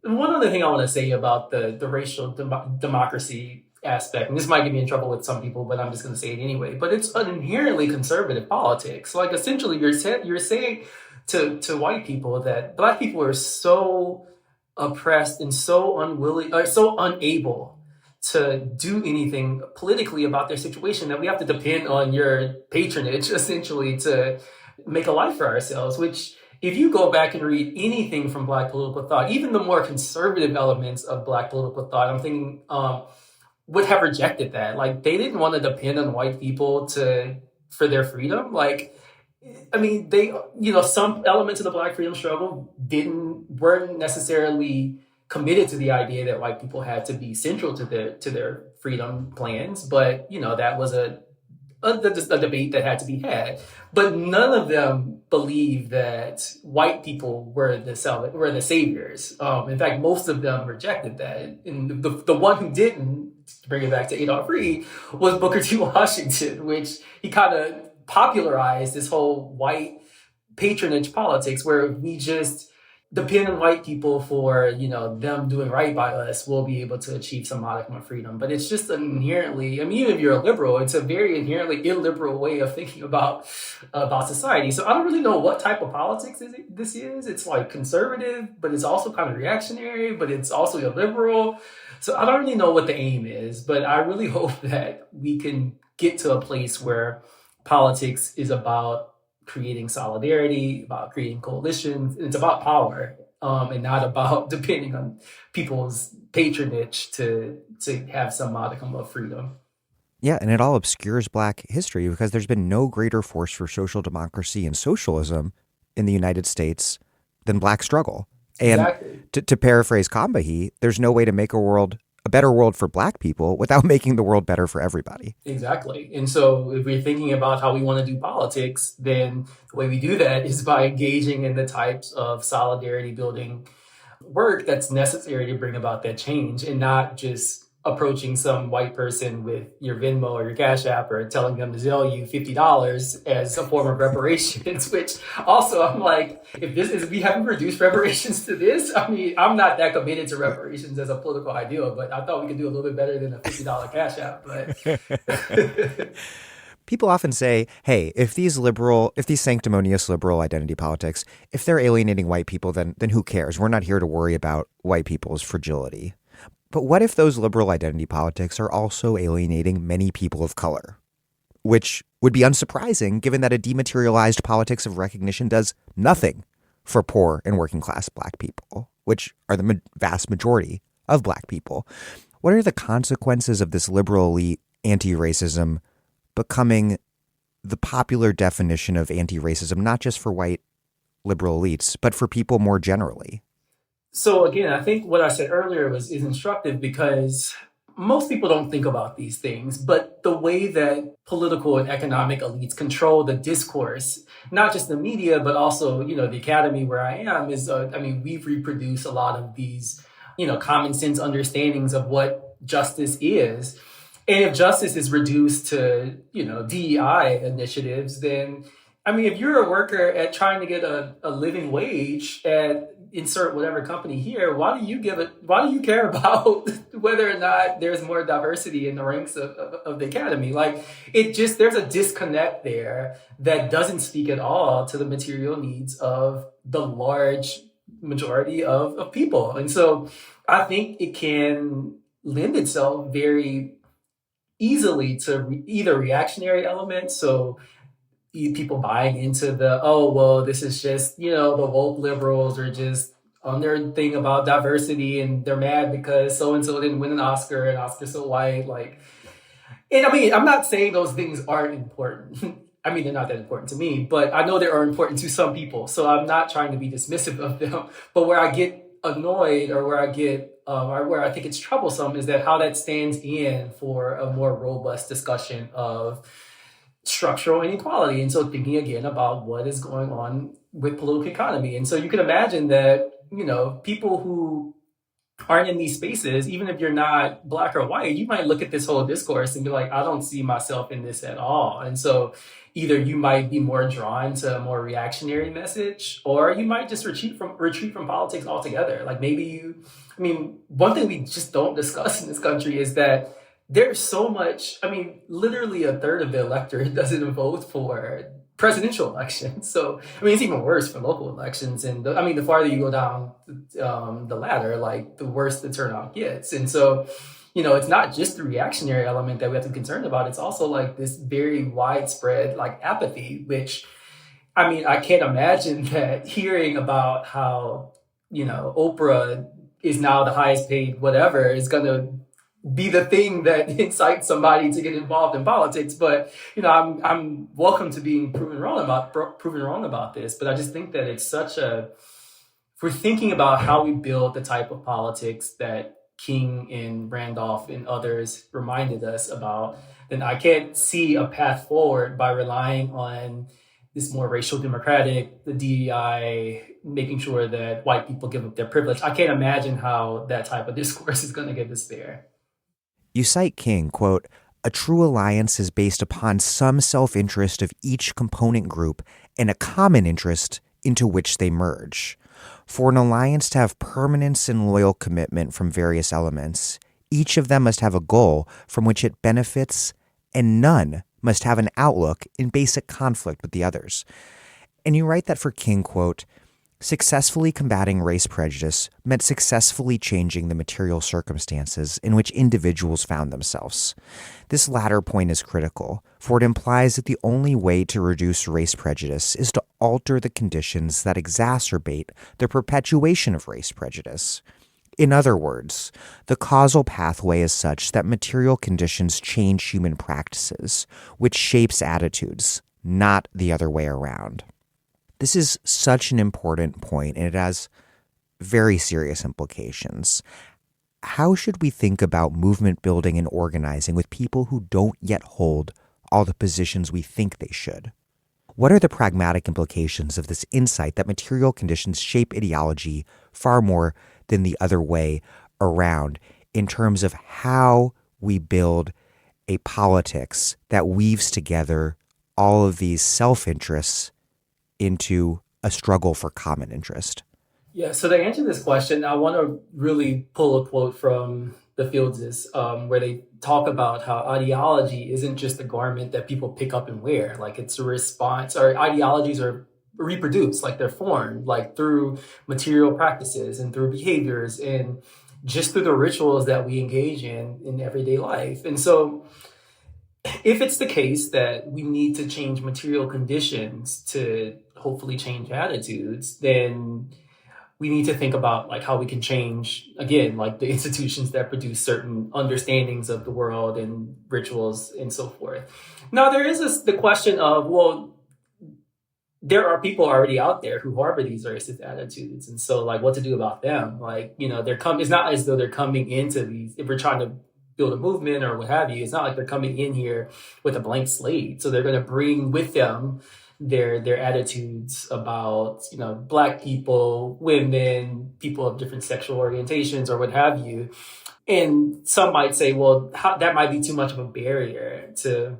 One other thing I want to say about the racial democracy aspect, and this might get me in trouble with some people, but I'm just going to say it anyway, but it's an inherently conservative politics. Like, essentially, you're saying to white people that Black people are so oppressed and so unwilling, or so unable to do anything politically about their situation, that we have to depend on your patronage, essentially, to make a life for ourselves, which, if you go back and read anything from Black political thought, even the more conservative elements of Black political thought, I'm thinking would have rejected that. Like, they didn't want to depend on white people for their freedom. Like, I mean, some elements of the Black freedom struggle weren't necessarily committed to the idea that white people had to be central to their freedom plans. But, that was a debate that had to be had. But none of them believed that white people were the saviors. In fact, most of them rejected that. And the one who didn't, to bring it back to Adolph Reed, was Booker T. Washington, which he kind of popularized this whole white patronage politics, where we just depend on white people for, them doing right by us, we'll be able to achieve some modicum of freedom. But it's just inherently, even if you're a liberal, it's a very inherently illiberal way of thinking about society. So I don't really know what type of politics this is. It's like conservative, but it's also kind of reactionary, but it's also illiberal. So I don't really know what the aim is, but I really hope that we can get to a place where politics is about creating solidarity, about creating coalitions. It's about power, and not about depending on people's patronage to have some modicum of freedom. Yeah, and it all obscures Black history, because there's been no greater force for social democracy and socialism in the United States than Black struggle. And exactly. to paraphrase Kambahi, there's no way to make a better world for Black people without making the world better for everybody. Exactly. And so if we're thinking about how we want to do politics, then the way we do that is by engaging in the types of solidarity building work that's necessary to bring about that change, and not just approaching some white person with your Venmo or your Cash App or telling them to Zelle you $50 as a form of reparations, which also I'm like, if we haven't reduced reparations to this, I'm not that committed to reparations as a political ideal, but I thought we could do a little bit better than a $50 Cash App. But people often say, hey, if these sanctimonious liberal identity politics, if they're alienating white people, then who cares? We're not here to worry about white people's fragility. But what if those liberal identity politics are also alienating many people of color? Which would be unsurprising, given that a dematerialized politics of recognition does nothing for poor and working class Black people, which are the vast majority of Black people. What are the consequences of this liberal elite anti-racism becoming the popular definition of anti-racism, not just for white liberal elites, but for people more generally? So again, I think what I said earlier is instructive, because most people don't think about these things, but the way that political and economic elites control the discourse, not just the media, but also, the academy where I am, is, we've reproduced a lot of these, common sense understandings of what justice is. And if justice is reduced to, DEI initiatives, then, if you're a worker at trying to get a living wage at insert whatever company here, why do you care about whether or not there's more diversity in the ranks of the academy? Like, there's a disconnect there that doesn't speak at all to the material needs of the large majority of people. And so I think it can lend itself very easily to either reactionary elements. So people buying into the, oh, well, this is just, the woke liberals are just on their thing about diversity and they're mad because so-and-so didn't win an Oscar and Oscar's so white. Like, and I mean, I'm not saying those things aren't important. I mean, they're not that important to me, but I know they are important to some people. So I'm not trying to be dismissive of them. But where I get annoyed or where I get, or where I think it's troublesome is that how that stands in for a more robust discussion of structural inequality. And so thinking again about what is going on with political economy. And so you can imagine that, people who aren't in these spaces, even if you're not black or white, you might look at this whole discourse and be like, I don't see myself in this at all. And so either you might be more drawn to a more reactionary message, or you might just retreat from politics altogether. Like one thing we just don't discuss in this country is that there's so much, literally a third of the electorate doesn't vote for presidential elections. So, it's even worse for local elections. And the farther you go down the ladder, like the worse the turnout gets. And so, it's not just the reactionary element that we have to be concerned about. It's also like this very widespread like apathy, which, I can't imagine that hearing about how, Oprah is now the highest paid whatever is going to be the thing that incites somebody to get involved in politics. But, I'm welcome to being proven wrong about this. But I just think that it's if we're thinking about how we build the type of politics that King and Randolph and others reminded us about, then I can't see a path forward by relying on this more racial democratic, the DEI, making sure that white people give up their privilege. I can't imagine how that type of discourse is going to get us there. You cite King, quote, "A true alliance is based upon some self-interest of each component group and a common interest into which they merge. For an alliance to have permanence and loyal commitment from various elements, each of them must have a goal from which it benefits, and none must have an outlook in basic conflict with the others." And you write that for King, quote, "Successfully combating race prejudice meant successfully changing the material circumstances in which individuals found themselves. This latter point is critical, for it implies that the only way to reduce race prejudice is to alter the conditions that exacerbate the perpetuation of race prejudice. In other words, the causal pathway is such that material conditions change human practices, which shapes attitudes, not the other way around." This is such an important point, and it has very serious implications. How should we think about movement building and organizing with people who don't yet hold all the positions we think they should? What are the pragmatic implications of this insight that material conditions shape ideology far more than the other way around in terms of how we build a politics that weaves together all of these self-interests into a struggle for common interest? Yeah, so to answer this question, I want to really pull a quote from the Fields' where they talk about how ideology isn't just a garment that people pick up and wear. Like it's a response, or ideologies are reproduced, like they're formed, like through material practices and through behaviors and just through the rituals that we engage in everyday life. And so if it's the case that we need to change material conditions to hopefully change attitudes, then we need to think about like how we can change, again, like the institutions that produce certain understandings of the world and rituals and so forth. Now, there is the question of, well, there are people already out there who harbor these racist attitudes. And so like what to do about them? Like, it's not as though they're coming into these, if we're trying to build a movement or what have you, it's not like they're coming in here with a blank slate. So they're going to bring with them their attitudes about, Black people, women, people of different sexual orientations or what have you. And some might say, well, that might be too much of a barrier to,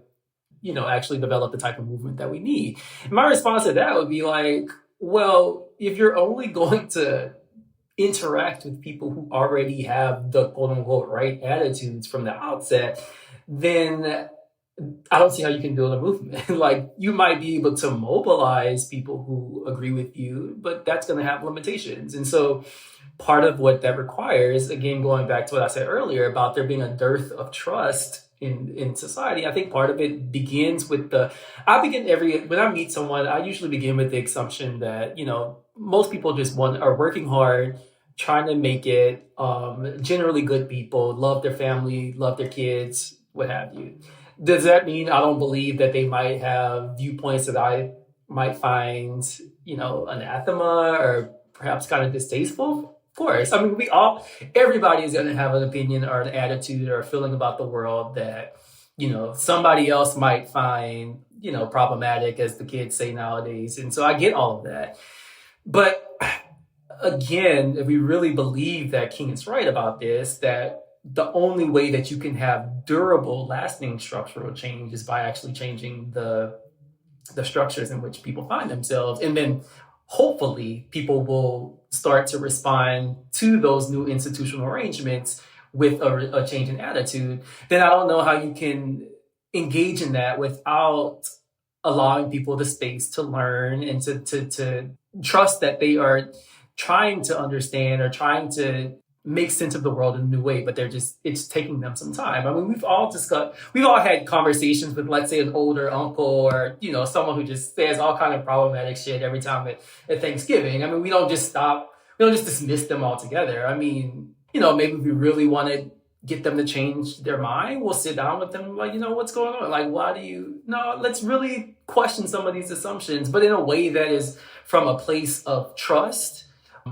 actually develop the type of movement that we need. And my response to that would be like, well, if you're only going to interact with people who already have the quote unquote right attitudes from the outset, then I don't see how you can build a movement. Like, you might be able to mobilize people who agree with you, but that's going to have limitations. And so part of what that requires, again, going back to what I said earlier about there being a dearth of trust in society, I think part of it begins with when I meet someone, I usually begin with the assumption that, most people just are working hard, trying to make it, generally good people, love their family, love their kids, what have you. Does that mean I don't believe that they might have viewpoints that I might find, anathema or perhaps kind of distasteful? Of course. I mean, everybody is going to have an opinion or an attitude or a feeling about the world that, somebody else might find, problematic, as the kids say nowadays. And so I get all of that. But again, if we really believe that King is right about this, that the only way that you can have durable, lasting structural change is by actually changing the structures in which people find themselves. And then hopefully people will start to respond to those new institutional arrangements with a change in attitude. Then I don't know how you can engage in that without allowing people the space to learn and to trust that they are trying to understand or trying to make sense of the world in a new way, but it's taking them some time. I mean, we've all had conversations with, let's say, an older uncle or, someone who just says all kind of problematic shit every time at Thanksgiving. I mean, we don't just dismiss them altogether. I mean, maybe we really want to get them to change their mind. We'll sit down with them like, what's going on? Like, let's really question some of these assumptions, but in a way that is from a place of trust,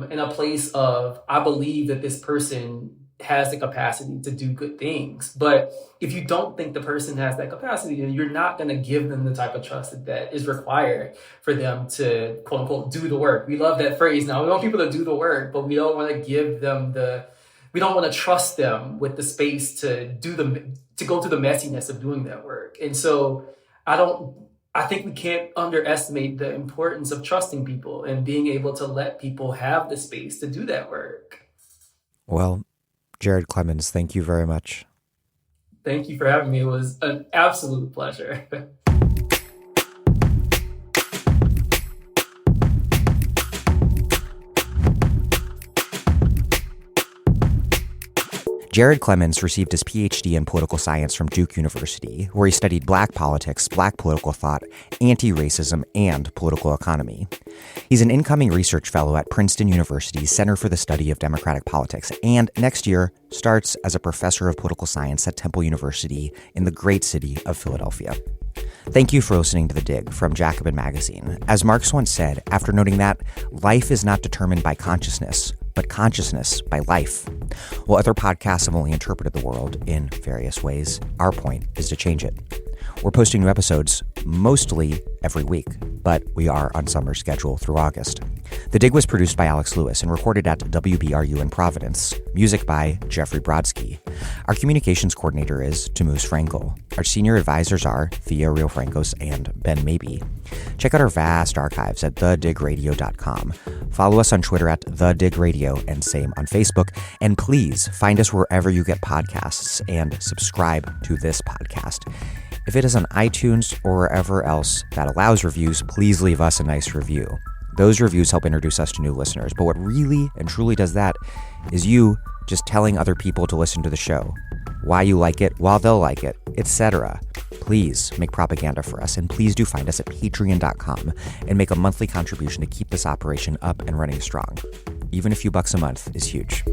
in a place of, I believe that this person has the capacity to do good things. But if you don't think the person has that capacity, then you're not going to give them the type of trust that is required for them to, quote unquote, do the work. We love that phrase now. We want people to do the work, but we don't want to we don't want to trust them with the space to go through the messiness of doing that work. And so I think we can't underestimate the importance of trusting people and being able to let people have the space to do that work. Well, Jared Clemons, thank you very much. Thank you for having me. It was an absolute pleasure. Jared Clemons received his PhD in political science from Duke University, where he studied Black politics, Black political thought, anti-racism, and political economy. He's an incoming research fellow at Princeton University's Center for the Study of Democratic Politics, and next year starts as a professor of political science at Temple University in the great city of Philadelphia. Thank you for listening to The Dig from Jacobin Magazine. As Marx once said, after noting that life is not determined by consciousness, but consciousness by life. While other podcasts have only interpreted the world in various ways, our point is to change it. We're posting new episodes mostly every week, but we are on summer schedule through August. The Dig was produced by Alex Lewis and recorded at WBRU in Providence. Music by Jeffrey Brodsky. Our communications coordinator is Tamuz Frankel. Our senior advisors are Thea Rio Francos and Ben Mabey. Check out our vast archives at thedigradio.com. Follow us on Twitter at thedigradio and same on Facebook. And please find us wherever you get podcasts and subscribe to this podcast. If it is on iTunes or wherever else that allows reviews, please leave us a nice review. Those reviews help introduce us to new listeners. But what really and truly does that is you just telling other people to listen to the show, why you like it, while they'll like it, etc. Please make propaganda for us, and please do find us at patreon.com and make a monthly contribution to keep this operation up and running strong. Even a few bucks a month is huge.